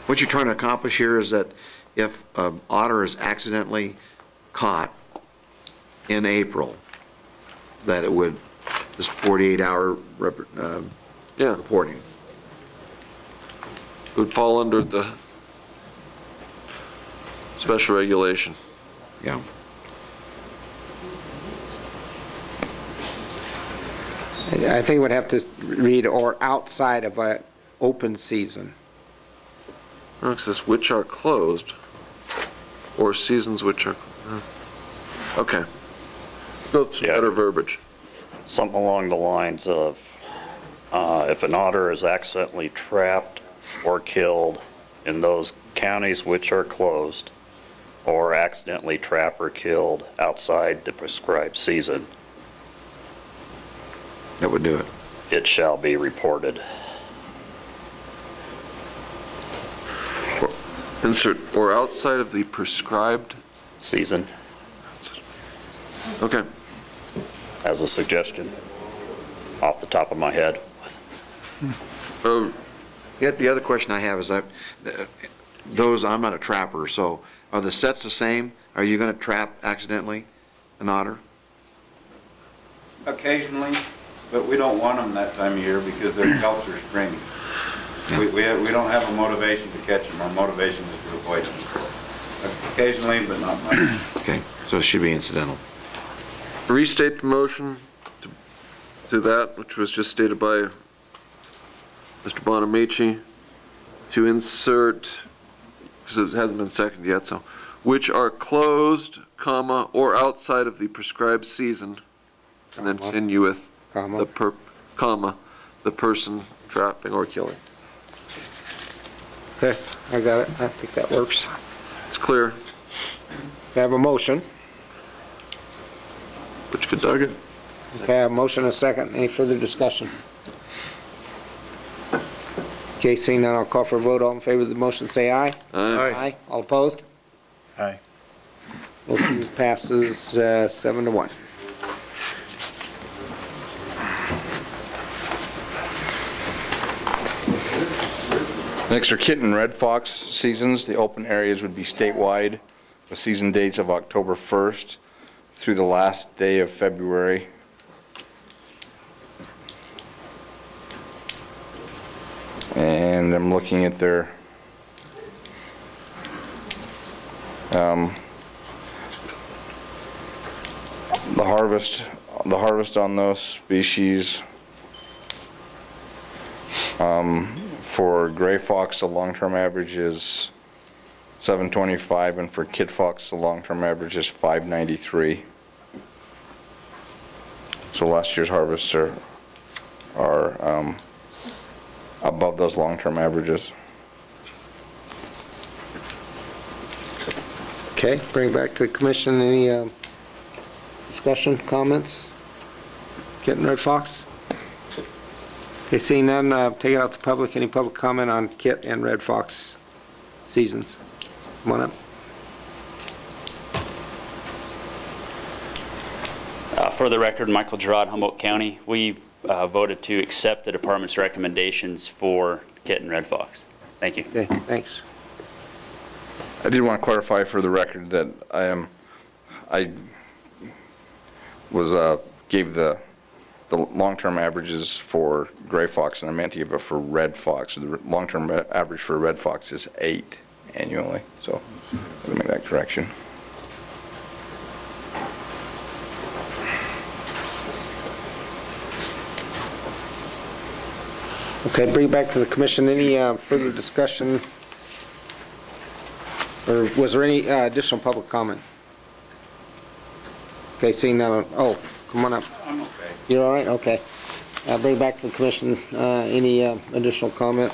Speaker 5: What you're trying to accomplish here is that if an otter is accidentally caught in April, that it would, this 48-hour reporting.
Speaker 3: It would fall under the special regulation.
Speaker 5: Yeah.
Speaker 1: I think we'd have to read or outside of an open season.
Speaker 3: No, it says which are closed, or seasons which are... Okay. Go through better verbiage.
Speaker 18: Something along the lines of, if an otter is accidentally trapped or killed in those counties which are closed or accidentally trapped or killed outside the prescribed season.
Speaker 5: That would do it.
Speaker 18: It shall be reported.
Speaker 3: Insert, or outside of the prescribed
Speaker 18: season.
Speaker 3: Okay.
Speaker 18: As a suggestion, off the top of my head.
Speaker 5: Yet the other question I have is that I'm not a trapper, so are the sets the same? Are you going to trap accidentally an otter?
Speaker 13: Occasionally, but we don't want them that time of year because their pelts are stringy. We don't have a motivation to catch them. Our motivation is to avoid them. Occasionally, but not much.
Speaker 5: Okay, so it should be incidental.
Speaker 3: Restate the motion to that, which was just stated by Mr. Bonamici, to insert, because it hasn't been seconded yet, so, which are closed, comma, or outside of the prescribed season, and then continue with the person trapping or killing.
Speaker 1: Okay, I got it. I think that works.
Speaker 3: It's clear.
Speaker 1: We have a motion.
Speaker 3: Which could second.
Speaker 1: Okay, a motion and a second. Any further discussion? Okay, seeing none, I'll call for a vote. All in favor of the motion, say aye.
Speaker 3: Aye.
Speaker 1: Aye. All opposed?
Speaker 19: Aye.
Speaker 1: Motion passes 7-1.
Speaker 11: Next are kit and red fox seasons. The open areas would be statewide with season dates of October 1st through the last day of February. And I'm looking at their the harvest on those species. For gray fox, the long-term average is 725, and for kit fox, the long-term average is 593. So last year's harvests are above those long-term averages.
Speaker 1: Okay, bring it back to the commission. Any discussion, comments? Kit and red fox? Okay, seeing none, take it out to public. Any public comment on kit and red fox seasons? Come on up.
Speaker 7: For the record, Michael Gerard, Humboldt County. We voted to accept the department's recommendations for kit and red fox. Thank you.
Speaker 1: Okay, thanks.
Speaker 11: I did want to clarify for the record that I gave the long-term averages for gray fox, and I meant to give it for red fox. So the long-term average for red fox is 8 annually. So let me make that correction.
Speaker 1: Okay, bring it back to the commission. Any further discussion? Or was there any additional public comment? Okay, seeing none. Oh, come on up.
Speaker 13: I'm okay.
Speaker 1: You're all right? Okay. Bring it back to the commission. Any additional comment?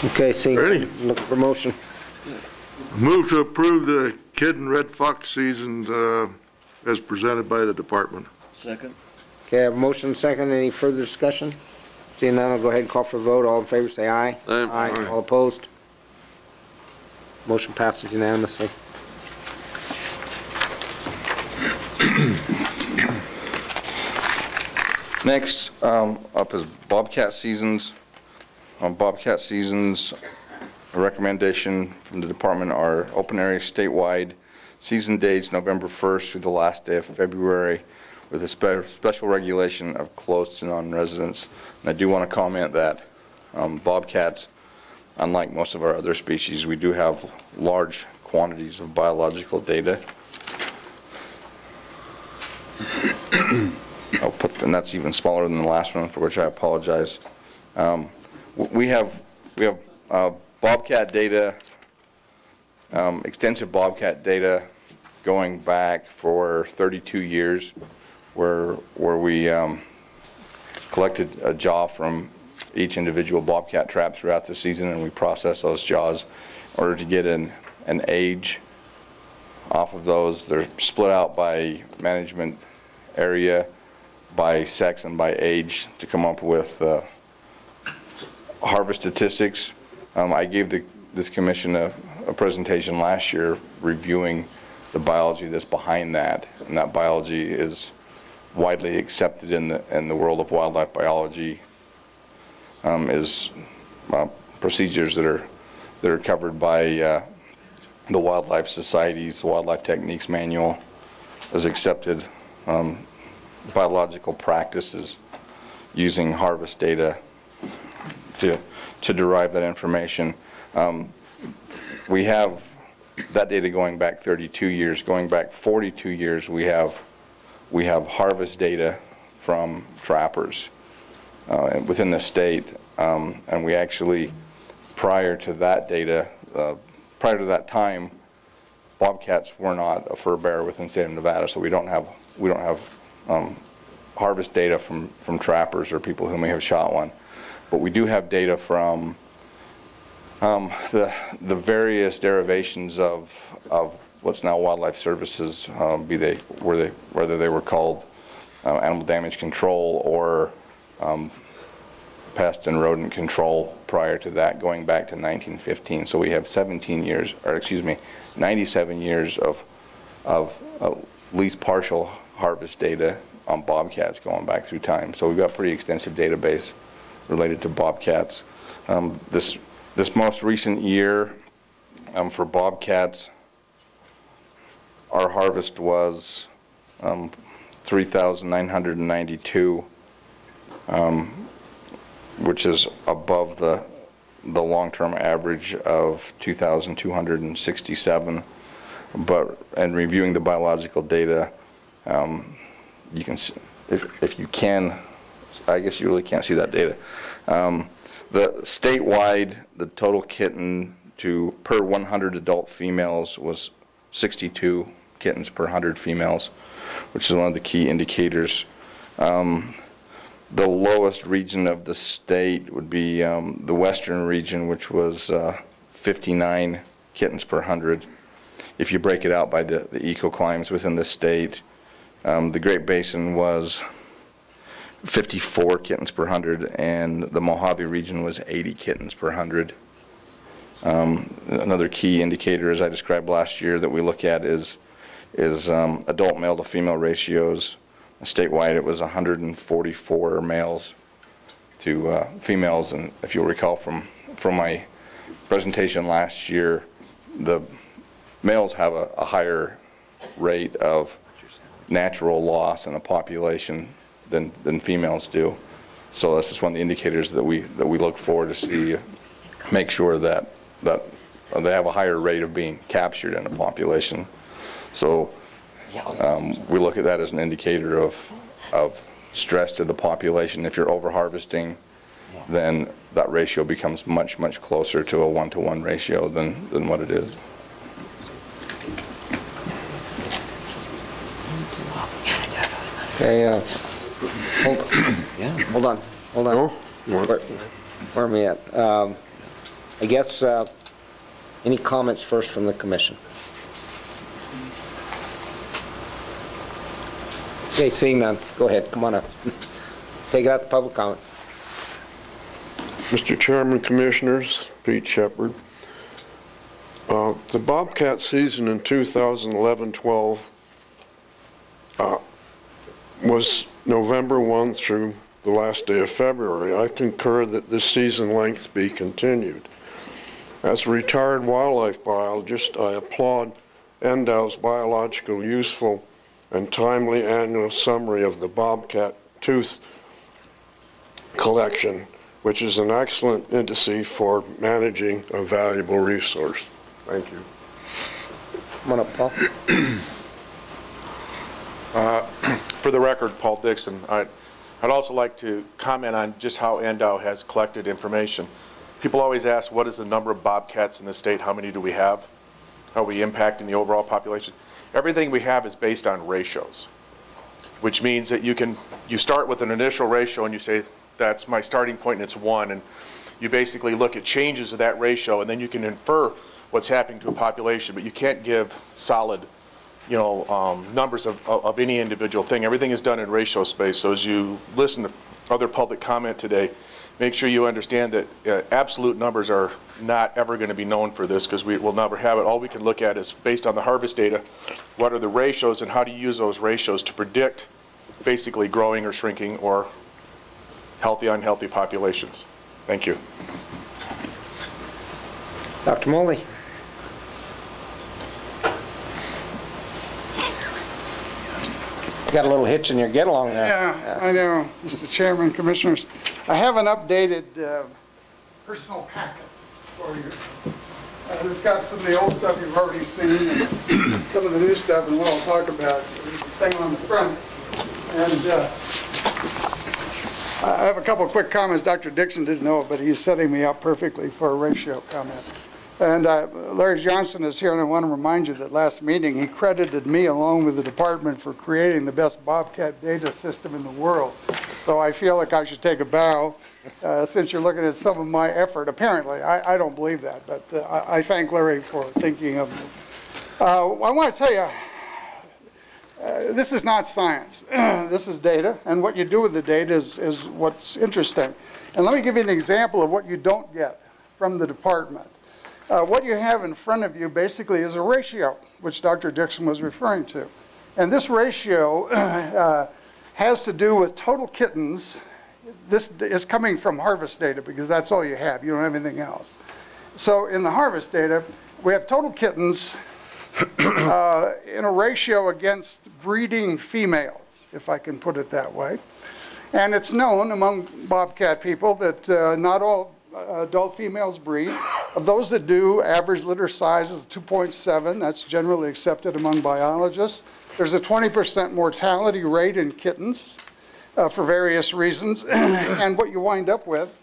Speaker 1: Okay, seeing none. Look for motion.
Speaker 10: Move to approve the kid and red fox seasons as presented by the department.
Speaker 4: Second.
Speaker 1: Okay, I have a motion second. Any further discussion? Seeing none, I'll go ahead and call for a vote. All in favor, say aye.
Speaker 3: Aye.
Speaker 1: Aye. All opposed? Motion passes unanimously.
Speaker 11: Next up is bobcat seasons. On bobcat seasons, a recommendation from the department are open area statewide, season dates November 1st through the last day of February, with a special regulation of closed to non-residents. And I do want to comment that bobcats, unlike most of our other species, we do have large quantities of biological data. And that's even smaller than the last one, for which I apologize. We have bobcat data, extensive bobcat data going back for 32 years, where we collected a jaw from each individual bobcat trap throughout the season, and we process those jaws in order to get an age off of those. They're split out by management area, by sex, and by age to come up with harvest statistics. I gave this commission a presentation last year reviewing the biology that's behind that, and that biology is widely accepted in the world of wildlife biology. Is procedures that are covered by the Wildlife Society's Wildlife Techniques Manual, is accepted biological practices using harvest data to derive that information. We have that data going back 32 years. Going back 42 years, we have harvest data from trappers within the state, and we actually, prior to that data, prior to that time, bobcats were not a fur bearer within the state of Nevada, so we don't have harvest data from trappers or people who may have shot one, but we do have data from the various derivations of what's now Wildlife Services, whether they were called animal damage control or pest and rodent control prior to that, going back to 1915. So we have 17 years, or excuse me, 97 years of at least partial harvest data on bobcats going back through time. So we've got a pretty extensive database related to bobcats. This most recent year for bobcats, our harvest was 3,992, which is above the long-term average of 2,267. And reviewing the biological data, you can, if you can, I guess you really can't see that data. The statewide, the total kitten per 100 adult females was 62 kittens per 100 females, which is one of the key indicators. The lowest region of the state would be the western region, which was 59 kittens per 100. If you break it out by the ecoclimes within the state, the Great Basin was 54 kittens per 100, and the Mojave region was 80 kittens per 100. Another key indicator, as I described last year, that we look at is adult male to female ratios. Statewide, it was 144 males to females, and if you'll recall from my presentation last year, the males have a higher rate of natural loss in a population than females do. So this is one of the indicators that we look for to see, make sure that they have a higher rate of being captured in a population. So we look at that as an indicator of stress to the population. If you're over harvesting, then that ratio becomes much closer to a 1-to-1 ratio than what it is.
Speaker 1: Okay, hold on. Where are we at? I guess, any comments first from the commission? Okay, seeing none, go ahead, come on up. Take it out to public comment.
Speaker 10: Mr. Chairman, Commissioners, Pete Shepard. The bobcat season in 2011-12 was November 1 through the last day of February. I concur that this season length be continued. As a retired wildlife biologist, I applaud NDOW's biological useful and timely annual summary of the bobcat tooth collection, which is an excellent indice for managing a valuable resource. Thank you.
Speaker 1: Come on up, Paul.
Speaker 8: For the record, Paul Dixon, I'd also like to comment on just how NDOW has collected information. People always ask, what is the number of bobcats in the state? How many do we have? How are we impacting the overall population? Everything we have is based on ratios, which means that you start with an initial ratio and you say, that's my starting point, and it's 1. And you basically look at changes of that ratio, and then you can infer what's happening to a population, but you can't give solid, you know, numbers of any individual thing. Everything is done in ratio space. So as you listen to other public comment today, make sure you understand that absolute numbers are not ever going to be known for this, because we will never have it. All we can look at is, based on the harvest data, what are the ratios and how to use those ratios to predict basically growing or shrinking or healthy, unhealthy populations. Thank you.
Speaker 1: Dr. Moley. You got a little hitch in your get-along there.
Speaker 15: Yeah, I know, Mr. Chairman, Commissioners. I have an updated personal packet for you. It's got some of the old stuff you've already seen and some of the new stuff, and what I'll talk about. There's the thing on the front. And I have a couple of quick comments. Dr. Dixon didn't know it, but he's setting me up perfectly for a ratio comment. And Larry Johnson is here, and I want to remind you that last meeting he credited me along with the department for creating the best Bobcat data system in the world. So I feel like I should take a bow since you're looking at some of my effort. Apparently, I don't believe that, but I thank Larry for thinking of me. I want to tell you, this is not science. This is data, and what you do with the data is what's interesting. And let me give you an example of what you don't get from the department. What you have in front of you basically is a ratio, which Dr. Dixon was referring to. And this ratio has to do with total kittens. This is coming from harvest data because that's all you have. You don't have anything else. So in the harvest data, we have total kittens in a ratio against breeding females, if I can put it that way. And it's known among bobcat people that not all adult females breed. Of those that do, average litter size is 2.7. That's generally accepted among biologists. There's a 20% mortality rate in kittens for various reasons. And what you wind up with,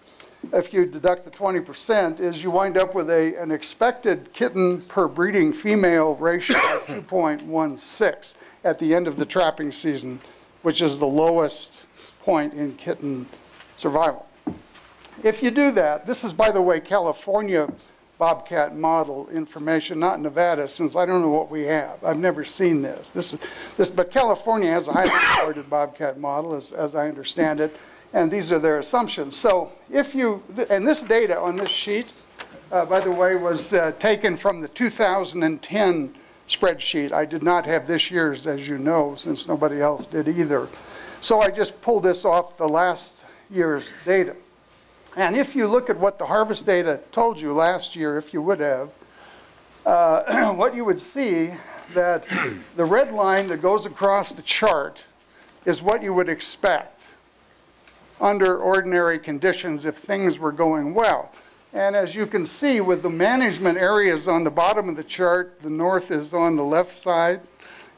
Speaker 15: if you deduct the 20%, is you wind up with an expected kitten per breeding female ratio of 2.16 at the end of the trapping season, which is the lowest point in kitten survival. If you do that, this is, by the way, California bobcat model information, not Nevada, since I don't know what we have. I've never seen this. But California has a highly regarded bobcat model, as I understand it, and these are their assumptions. So if you, and this data on this sheet, by the way, was taken from the 2010 spreadsheet. I did not have this year's, as you know, since nobody else did either. So I just pulled this off the last year's data. And if you look at what the harvest data told you last year, if you would have, what you would see that the red line that goes across the chart is what you would expect under ordinary conditions if things were going well. And as you can see with the management areas on the bottom of the chart, the north is on the left side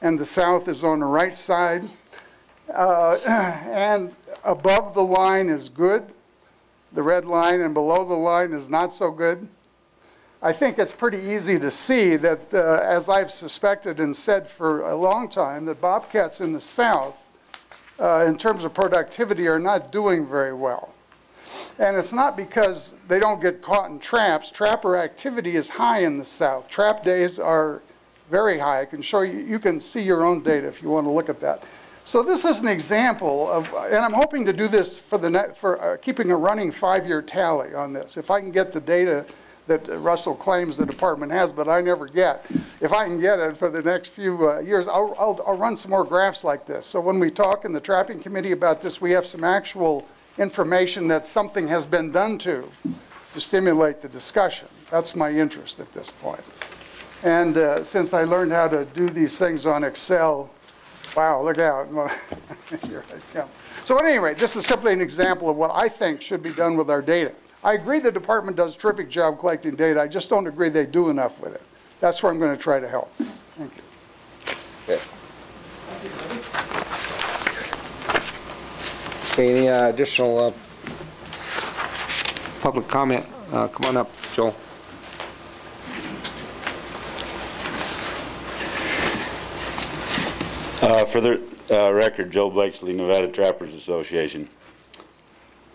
Speaker 15: and the south is on the right side. And above the line is good. The red line, and below the line is not so good. I think it's pretty easy to see that, as I've suspected and said for a long time, that bobcats in the south, in terms of productivity, are not doing very well. And it's not because they don't get caught in traps. Trapper activity is high in the south. Trap days are very high. I can show you, you can see your own data if you want to look at that. So this is an example of, and I'm hoping to do this for keeping a running 5-year tally on this. If I can get the data that Russell claims the department has, but I never get. If I can get it for the next few years, I'll run some more graphs like this. So when we talk in the trapping committee about this, we have some actual information that something has been done to stimulate the discussion. That's my interest at this point. And since I learned how to do these things on Excel, wow, look out. Here I come. So at any rate, this is simply an example of what I think should be done with our data. I agree the department does a terrific job collecting data. I just don't agree they do enough with it. That's where I'm going to try to help. Thank you.
Speaker 1: Okay, any additional public comment? Come on up, Joel.
Speaker 13: For the record, Joe Blakesley, Nevada Trappers Association.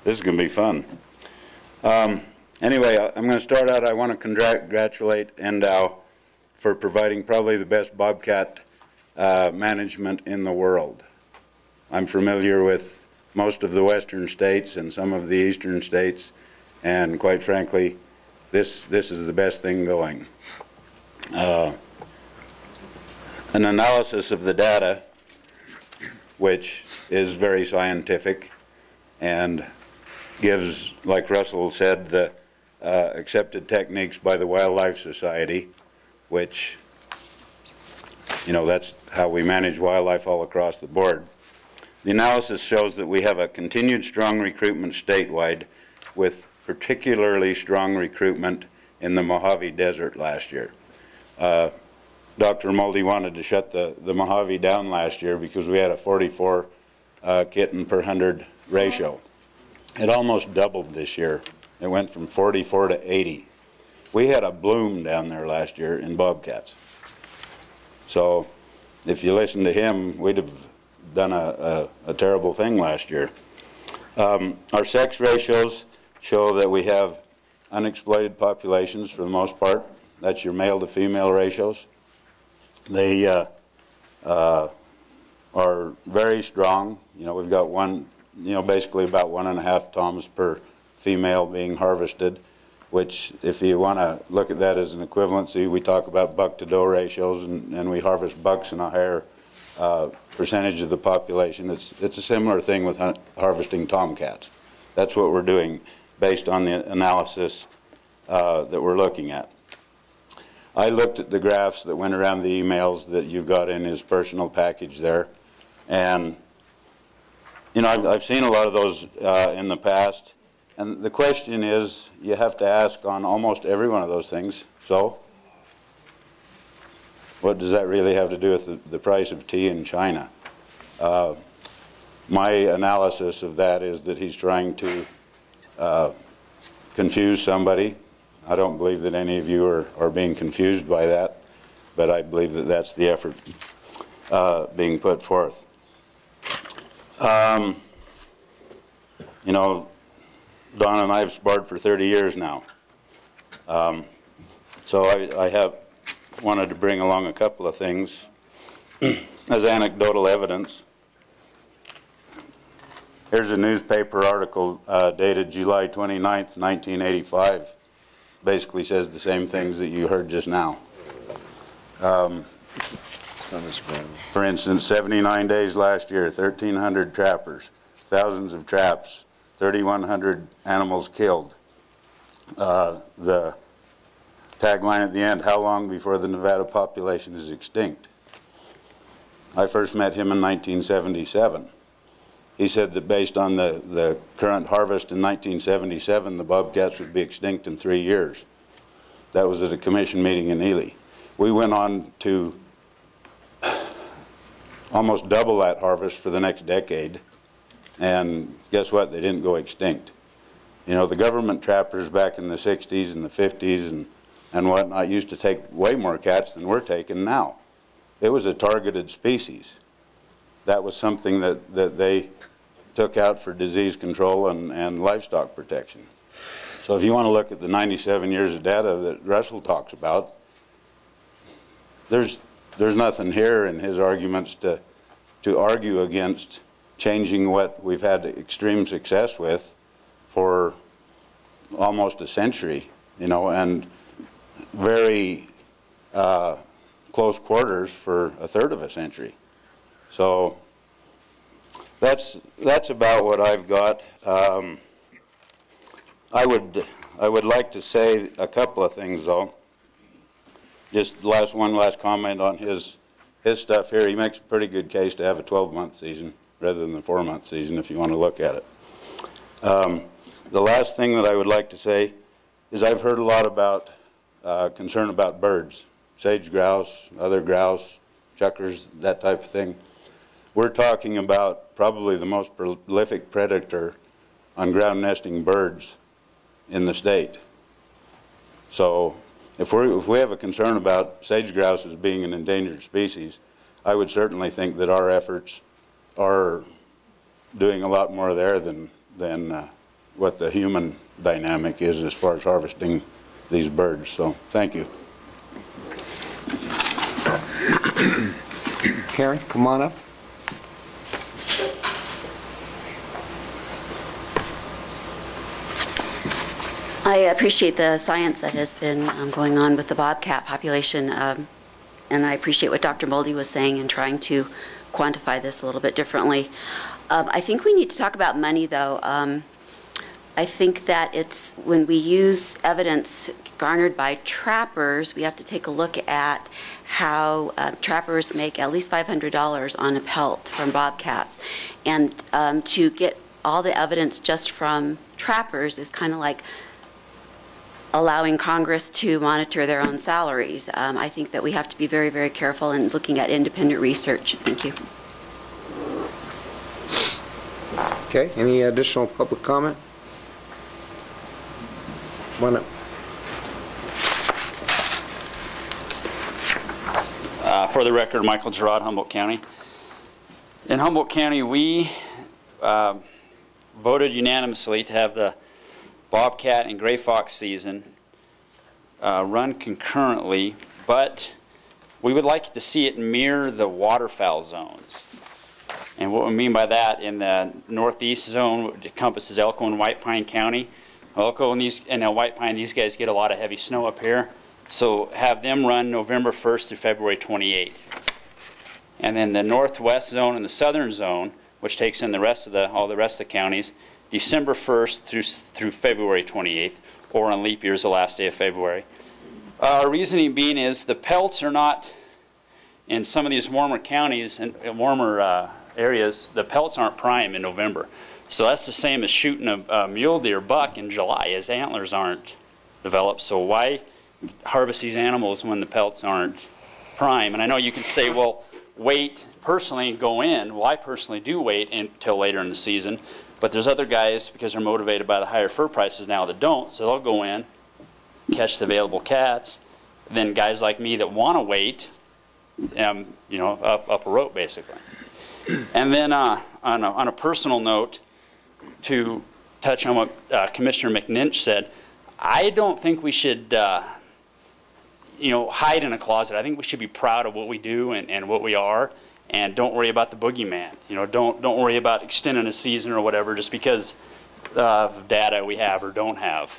Speaker 13: This is going to be fun. Anyway, I'm going to start out. I want to congratulate NDOW for providing probably the best bobcat management in the world. I'm familiar with most of the western states and some of the eastern states, and quite frankly, this is the best thing going. An analysis of the data, which is very scientific and gives, like Russell said, the accepted techniques by the Wildlife Society, which, you know, that's how we manage wildlife all across the board. The analysis shows that we have a continued strong recruitment statewide, with particularly strong recruitment in the Mojave Desert last year. Dr. Muldy wanted to shut the Mojave down last year because we had a 44 kitten per 100 ratio. It almost doubled this year. It went from 44 to 80. We had a bloom down there last year in bobcats. So if you listen to him, we'd have done a terrible thing last year. Our sex ratios show that we have unexploited populations for the most part. That's your male to female ratios. They are very strong. You know, we've got one, you know, basically about 1.5 toms per female being harvested, which if you want to look at that as an equivalency, we talk about buck to doe ratios, and we harvest bucks in a higher percentage of the population. It's a similar thing with harvesting tomcats. That's what we're doing based on the analysis that we're looking at. I looked at the graphs that went around the emails that you got in his personal package there, and you know, I've seen a lot of those in the past, and the question is, you have to ask on almost every one of those things, so what does that really have to do with the price of tea in China? My analysis of that is that he's trying to confuse somebody. I don't believe that any of you are being confused by that, but I believe that that's the effort being put forth. You know, Don and I have sparred for 30 years now. So I have wanted to bring along a couple of things as anecdotal evidence. Here's a newspaper article dated July 29th, 1985. Basically says the same things that you heard just now. For instance, 79 days last year, 1,300 trappers, thousands of traps, 3,100 animals killed. The tagline at the end, how long before the Nevada population is extinct? I first met him in 1977. He said that based on the current harvest in 1977, the bobcats would be extinct in 3 years. That was at a commission meeting in Ely. We went on to almost double that harvest for the next decade, and guess what? They didn't go extinct. You know, the government trappers back in the 60s and the 50s and whatnot used to take way more cats than we're taking now. It was a targeted species. That was something that they took out for disease control and livestock protection. So if you want to look at the 97 years of data that Russell talks about, there's nothing here in his arguments to argue against changing what we've had extreme success with for almost a century, you know, and very close quarters for a third of a century. So that's about what I've got. I would like to say a couple of things though. Just one last comment on his stuff here. He makes a pretty good case to have a 12-month season rather than the 4-month season if you want to look at it. The last thing that I would like to say is I've heard a lot about concern about birds, sage grouse, other grouse, chukars, that type of thing. We're talking about probably the most prolific predator on ground nesting birds in the state. So if we have a concern about sage grouse as being an endangered species, I would certainly think that our efforts are doing a lot more there than what the human dynamic is as far as harvesting these birds. So thank you.
Speaker 1: Karen, come on up.
Speaker 14: I appreciate the science that has been going on with the bobcat population, and I appreciate what Dr. Moldy was saying in trying to quantify this a little bit differently. I think we need to talk about money, though. I think that it's when we use evidence garnered by trappers, we have to take a look at how trappers make at least $500 on a pelt from bobcats. And to get all the evidence just from trappers is kind of like allowing Congress to monitor their own salaries. I think that we have to be very, very careful in looking at independent research. Thank you.
Speaker 1: Okay, any additional public comment? One up.
Speaker 7: For the record, Michael Gerard, Humboldt County. In Humboldt County, we voted unanimously to have the bobcat and gray fox season run concurrently, but we would like to see it mirror the waterfowl zones. And what we mean by that, in the northeast zone, which encompasses Elko and White Pine County. Elko and White Pine, these guys get a lot of heavy snow up here. So have them run November 1st through February 28th. And then the northwest zone and the southern zone, which takes in the rest of all the rest of the counties, December 1st through February 28th, or on leap years, the last day of February. Our reasoning being is the pelts are not, in some of these warmer counties and warmer areas, the pelts aren't prime in November. So that's the same as shooting a mule deer buck in July. His antlers aren't developed. So why harvest these animals when the pelts aren't prime? And I know you can say, well, wait personally and go in. Well, I personally do wait until later in the season. But there's other guys, because they're motivated by the higher fur prices now, that don't. So they'll go in, catch the available cats. Then guys like me that want to wait, you know, up a rope basically. And then on a personal note, to touch on what Commissioner McNinch said, I don't think we should, you know, hide in a closet. I think we should be proud of what we do and what we are, and don't worry about the boogeyman. You know, don't worry about extending a season or whatever just because of data we have or don't have.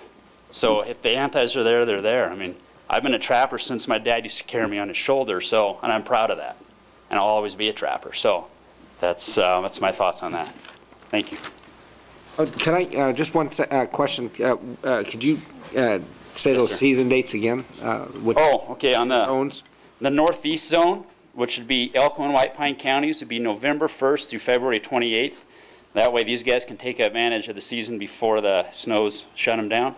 Speaker 7: So if the antis are there, they're there. I mean, I've been a trapper since my dad used to carry me on his shoulder, so, and I'm proud of that. And I'll always be a trapper. So that's my thoughts on that. Thank you.
Speaker 1: Can I, just one question, could you say
Speaker 7: Yes,
Speaker 1: those
Speaker 7: sir.
Speaker 1: season dates again?
Speaker 7: Okay, on the northeast zone, which would be Elko and White Pine counties, would be November 1st through February 28th. That way these guys can take advantage of the season before the snows shut them down.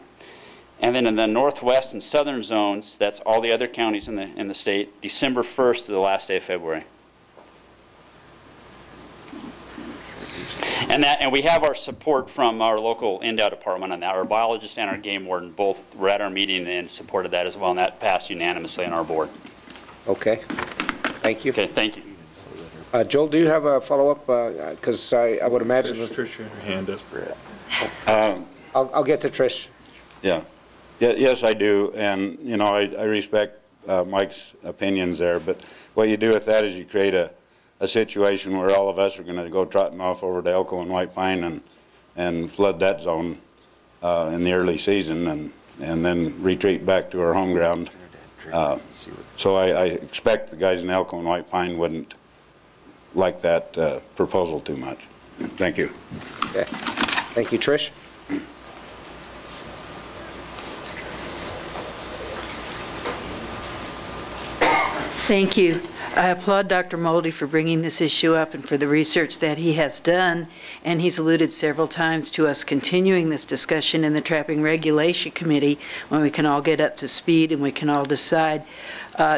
Speaker 7: And then in the northwest and southern zones, that's all the other counties in the state, December 1st to the last day of February. And we have our support from our local NDOW department on that. Our biologist and our game warden both were at our meeting and supported that as well, and that passed unanimously on our board.
Speaker 1: Okay. Thank you.
Speaker 7: Okay, thank you.
Speaker 1: Joel, do you have a follow-up? Because I would imagine...
Speaker 9: Trish had her hand up.
Speaker 1: I'll get to Trish.
Speaker 13: Yeah. Yes, I do. And, you know, I respect Mike's opinions there. But what you do with that is you create a situation where all of us are going to go trotting off over to Elko and White Pine and flood that zone in the early season and then retreat back to our home ground. So I expect the guys in Elko and White Pine wouldn't like that proposal too much. Thank you.
Speaker 1: Okay. Thank you, Trish.
Speaker 20: Thank you. I applaud Dr. Moldy for bringing this issue up and for the research that he has done. And he's alluded several times to us continuing this discussion in the Trapping Regulation Committee when we can all get up to speed and we can all decide,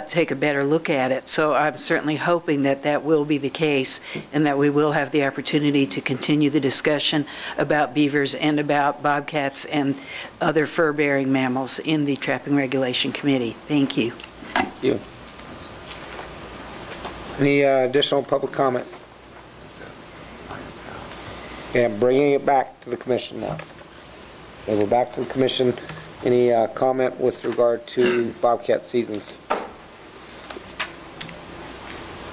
Speaker 20: take a better look at it. So I'm certainly hoping that that will be the case and that we will have the opportunity to continue the discussion about beavers and about bobcats and other fur-bearing mammals in the Trapping Regulation Committee. Thank you.
Speaker 1: Thank you. Any additional public comment? Okay, I'm bringing it back to the commission now. Okay, we're back to the commission. Any comment with regard to bobcat seasons?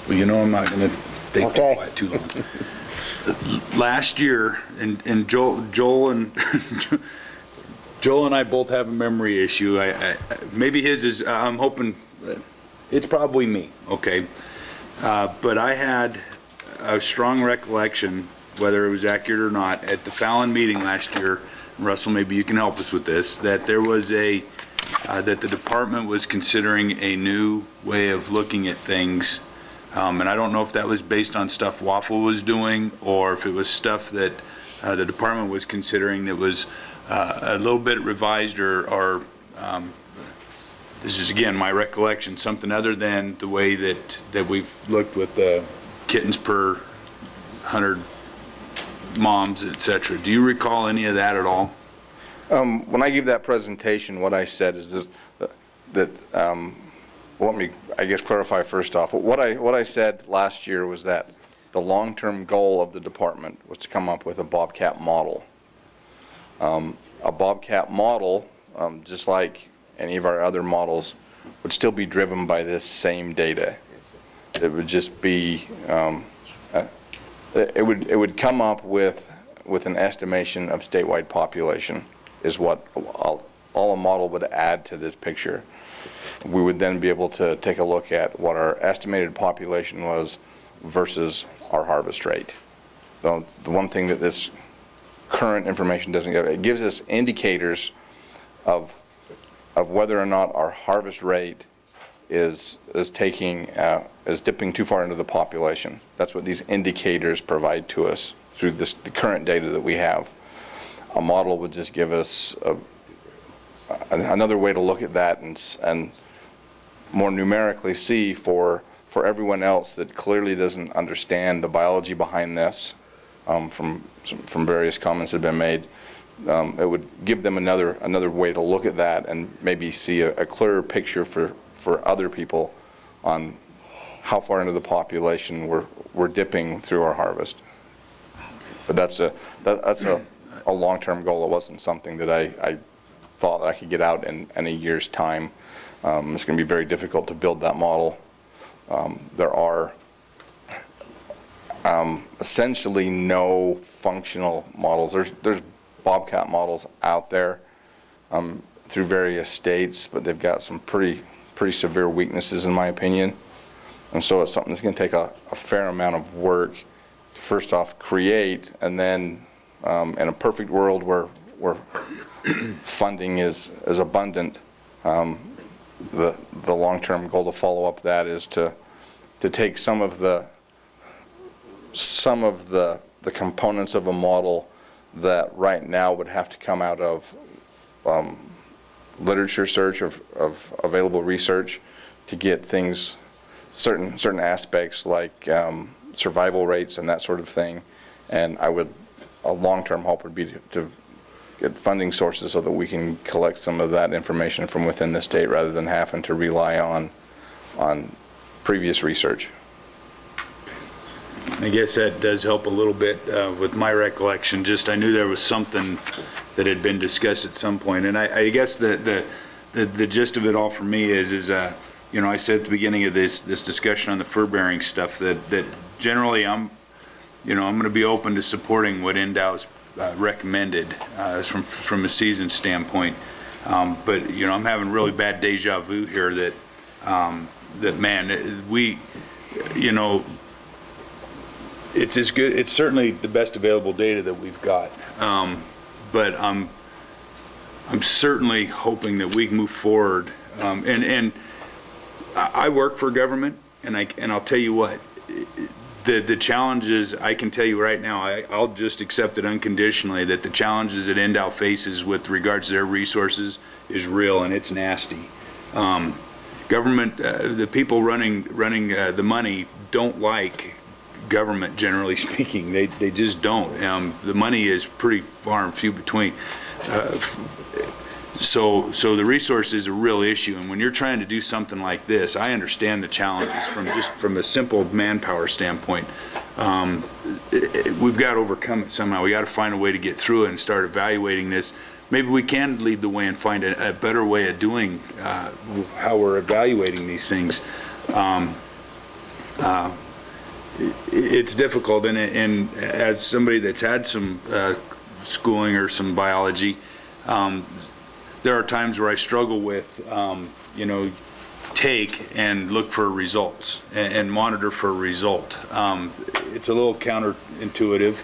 Speaker 17: Well, you know, I'm not going to take that quiet too long. Last year, and Joel and Joel and I both have a memory issue. Maybe his is. I'm hoping it's probably me. Okay, but I had a strong recollection, whether it was accurate or not, at the Fallon meeting last year. Russell, maybe you can help us with this. That there was that the department was considering a new way of looking at things. And I don't know if that was based on stuff Waffle was doing or if it was stuff that the department was considering that was a little bit revised or this is, again, my recollection, something other than the way that we've looked with the kittens per 100 moms, etc. Do you recall any of that at all?
Speaker 11: When I gave that presentation, what I said is this, that well, let me, I guess, clarify first off. What I said last year was that the long-term goal of the department was to come up with a bobcat model. A bobcat model, just like any of our other models, would still be driven by this same data. It would just be, it would come up with an estimation of statewide population is what all a model would add to this picture. We would then be able to take a look at what our estimated population was versus our harvest rate. So the one thing that this current information doesn't give, it gives us indicators of whether or not our harvest rate is dipping too far into the population. That's what these indicators provide to us through the current data that we have. A model would just give us another way to look at that and more numerically see for everyone else that clearly doesn't understand the biology behind this, from various comments that have been made. It would give them another way to look at that and maybe see a clearer picture for other people on how far into the population we're dipping through our harvest. But that's a long-term goal. It wasn't something that I thought that I could get out in a year's time. It's going to be very difficult to build that model. There are essentially no functional models. There's bobcat models out there through various states, but they've got some pretty severe weaknesses in my opinion. And so it's something that's going to take a fair amount of work to first off create, and then in a perfect world where funding is abundant, the long-term goal to follow up that is to take some of the components of a model that right now would have to come out of literature search of available research to get things, certain aspects like survival rates and that sort of thing. And a long-term hope would be to get funding sources so that we can collect some of that information from within the state rather than having to rely on previous research.
Speaker 17: I guess that does help a little bit with my recollection. Just I knew there was something that had been discussed at some point, and I guess the gist of it all for me is you know, I said at the beginning of this discussion on the fur bearing stuff that generally I'm going to be open to supporting what NDOW's recommended from a season standpoint, but you know, I'm having really bad deja vu here that man, we, you know, it's as good, it's certainly the best available data that we've got, but I'm certainly hoping that we can move forward, and I work for government, and I'll tell you what, the challenges, I can tell you right now, I'll just accept it unconditionally, that the challenges that NDOW faces with regards to their resources is real, and it's nasty. Government, the people running the money don't like government, generally speaking. They just don't. The money is pretty far and few between. So the resource is a real issue, and when you're trying to do something like this, I understand the challenges from a simple manpower standpoint. We've got to overcome it somehow. We got to find a way to get through it and start evaluating this. maybe we can lead the way and find a better way of doing how we're evaluating these things. It's difficult, and as somebody that's had some schooling or some biology, there are times where I struggle with, you know, take and look for results and monitor for a result. It's a little counterintuitive.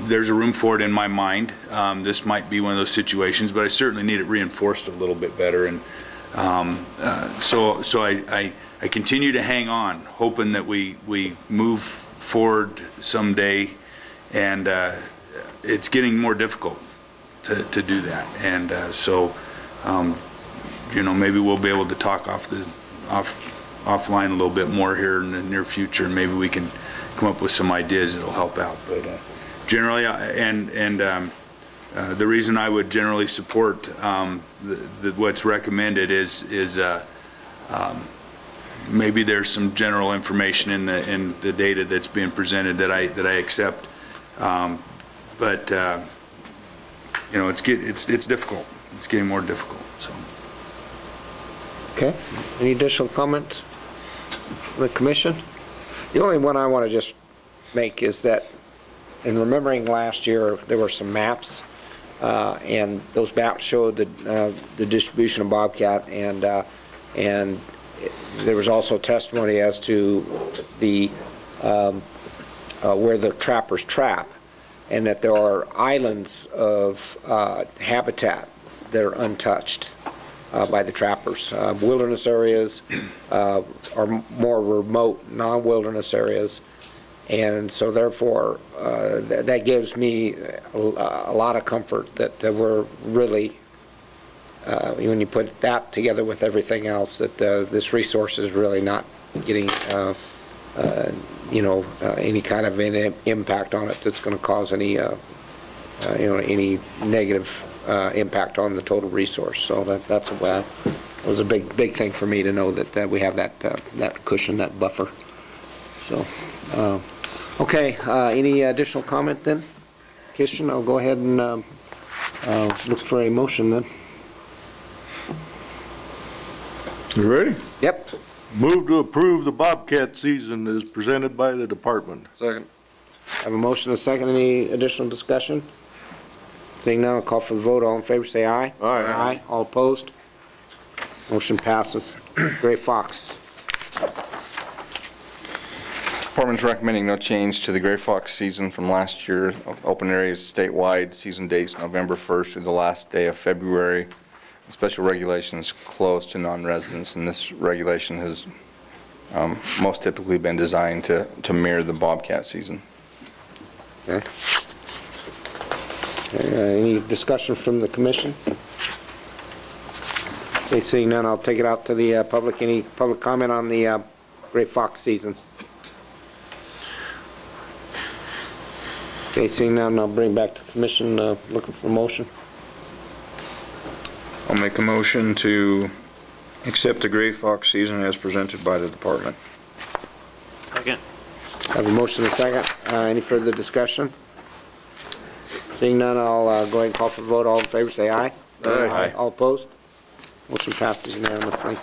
Speaker 17: There's a room for it in my mind. This might be one of those situations, but I certainly need it reinforced a little bit better. And so I continue to hang on, hoping that we move forward someday, and it's getting more difficult to do that. And you know, maybe we'll be able to talk offline a little bit more here in the near future, and maybe we can come up with some ideas that'll help out. But generally, the reason I would generally support what's recommended is maybe there's some general information in the data that's being presented that I accept, but you know, it's difficult. It's getting more difficult. So.
Speaker 1: Okay. Any additional comments from the commission? The only one I want to just make is that, in remembering last year, there were some maps, and those maps showed the distribution of bobcat, and there was also testimony as to the where the trappers trap, and that there are islands of habitat that are untouched by the trappers. Wilderness areas are more remote, non-wilderness areas, and so therefore that gives me a lot of comfort that we're really, when you put that together with everything else, that this resource is really not getting you know, any kind of an impact on it that's going to cause any you know, any negative impact on the total resource. So that was a big thing for me to know that we have that cushion, that buffer. So okay, any additional comment then? Christian, I'll go ahead and look for a motion then.
Speaker 10: You ready?
Speaker 1: Yep.
Speaker 10: Move to approve the bobcat season as presented by the department.
Speaker 3: Second.
Speaker 1: I have a motion and a second. Any additional discussion? Seeing none, I'll call for the vote. All in favor, say aye.
Speaker 3: Aye.
Speaker 1: Aye. All opposed? Motion passes. Gray Fox.
Speaker 11: Department's recommending no change to the gray fox season from last year. Open areas statewide, season dates November 1st through the last day of February. Special regulations closed to non-residents, and this regulation has most typically been designed to mirror the bobcat season.
Speaker 1: Okay. Any discussion from the commission? Okay, seeing none, I'll take it out to the public. Any public comment on the gray fox season? Okay, seeing none, I'll bring back to the commission, looking for a motion.
Speaker 19: I'll make a motion to accept the gray fox season as presented by the department.
Speaker 2: Second.
Speaker 1: I have a motion and a second. Any further discussion? Seeing none, I'll go ahead and call for the vote. All in favor, say aye.
Speaker 3: Aye.
Speaker 1: Aye. All opposed? Motion passes unanimously.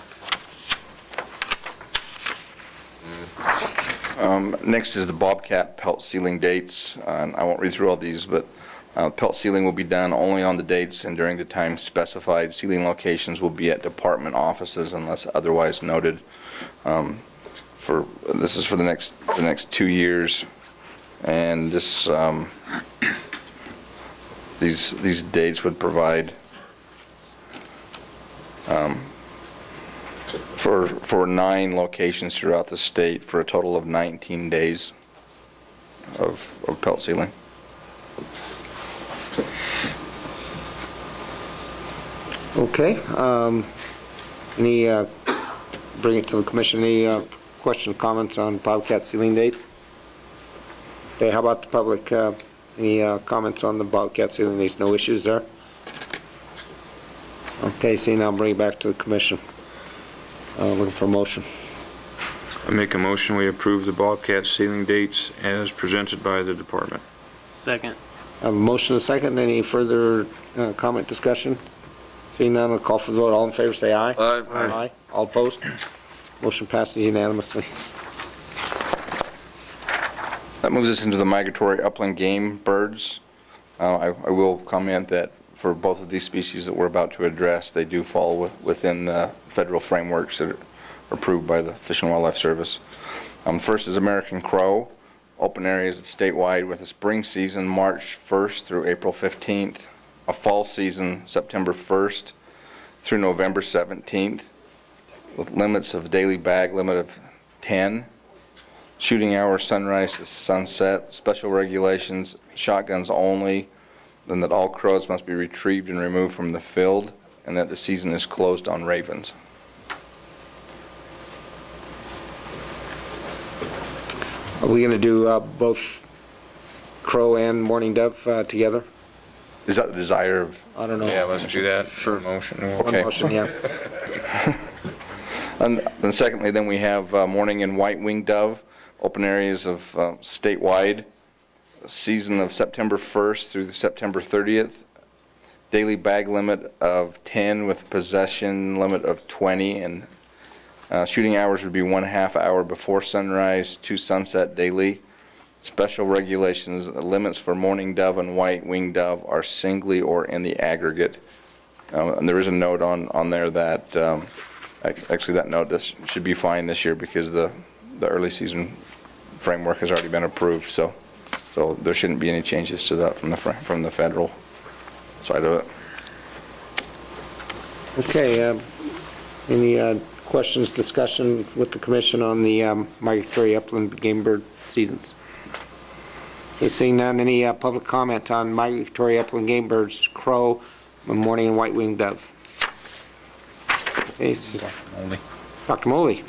Speaker 11: Next is the bobcat pelt sealing dates. And I won't read through all these, but pelt sealing will be done only on the dates and during the time specified. Sealing locations will be at department offices unless otherwise noted. This is for the next 2 years, and this these dates would provide for 9 locations throughout the state for a total of 19 days of pelt sealing.
Speaker 1: Okay. Bring it to the commission. Any questions, comments on bobcat sealing dates? Okay, how about the public? Any comments on the bobcat sealing dates? No issues there? Okay, seeing, I'll bring it back to the commission. Looking for a motion.
Speaker 19: I make a motion we approve the bobcat sealing dates as presented by the department.
Speaker 2: Second.
Speaker 1: I have a motion and a second. Any further comment, discussion? Seeing none, I'll call for the vote. All in favor, say aye.
Speaker 3: Aye.
Speaker 1: Aye. All opposed? Motion passes unanimously.
Speaker 11: That moves us into the migratory upland game birds. I will comment that for both of these species that we're about to address, they do fall within the federal frameworks that are approved by the Fish and Wildlife Service. First is American crow, open areas of statewide with a spring season March 1st through April 15th, a fall season September 1st through November 17th, with limits of daily bag limit of 10, shooting hour sunrise to sunset, special regulations, shotguns only, then that all crows must be retrieved and removed from the field, and that the season is closed on ravens.
Speaker 1: Are we going to do both crow and mourning dove together?
Speaker 11: Is that the desire of?
Speaker 1: I don't know.
Speaker 19: Yeah, let's do that. Sure. Motion.
Speaker 11: Okay.
Speaker 1: One motion, yeah.
Speaker 11: And then secondly, then we have mourning and white-winged dove, open areas of statewide, season of September 1st through September 30th, daily bag limit of 10 with possession limit of 20, and shooting hours would be 1/2 hour before sunrise to sunset daily. Special regulations, limits for mourning dove and white-winged dove are singly or in the aggregate. And there is a note on there that, actually that note should be fine this year because the early season framework has already been approved, so there shouldn't be any changes to that from the federal side of it.
Speaker 1: Okay, any questions, discussion with the commission on the migratory upland game bird seasons? Okay, seeing none, any public comment on migratory upland game birds, crow, mourning and white-winged dove? Okay, Dr. Moley.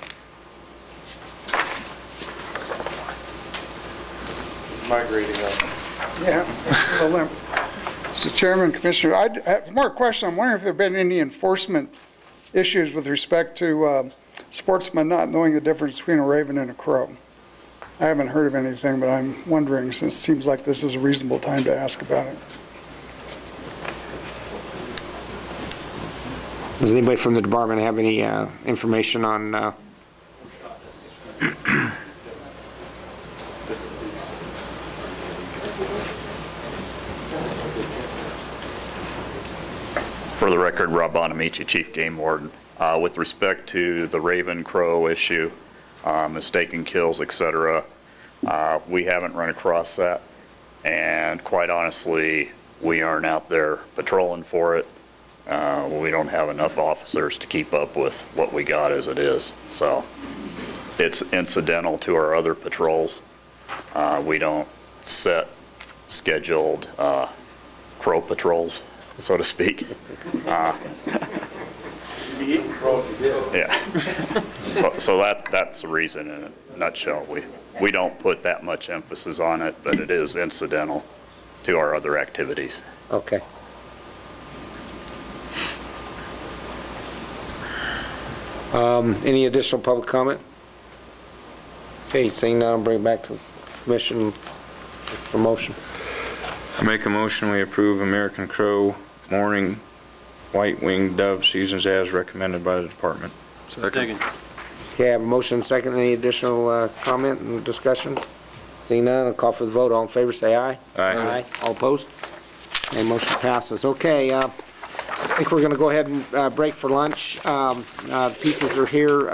Speaker 8: It's migrating up.
Speaker 15: Yeah. Mr. Chairman, Commissioner, I have more question. I'm wondering if there have been any enforcement issues with respect to sportsmen not knowing the difference between a raven and a crow. I haven't heard of anything, but I'm wondering, since it seems like this is a reasonable time to ask about it.
Speaker 1: Does anybody from the department have any information on
Speaker 18: For the record, Rob Bonamici, Chief Game Warden. With respect to the raven crow issue, mistaken kills, etc., we haven't run across that, and quite honestly, we aren't out there patrolling for it. We don't have enough officers to keep up with what we got as it is, so it's incidental to our other patrols. We don't set scheduled crow patrols, so to speak. Yeah. So that's the reason in a nutshell. We don't put that much emphasis on it, but it is incidental to our other activities.
Speaker 1: Okay. Any additional public comment? Okay, seeing none, I'll bring it back to the commission for motion.
Speaker 19: I make a motion we approve American crow, mourning, white-winged dove seasons as recommended by the department.
Speaker 3: Second.
Speaker 1: Okay, I have a motion and second. Any additional comment and discussion? Seeing none, I'll call for the vote. All in favor, say aye.
Speaker 19: Aye.
Speaker 1: Aye. All opposed? Okay, motion passes. Okay, I think we're going to go ahead and break for lunch. The pizzas are here.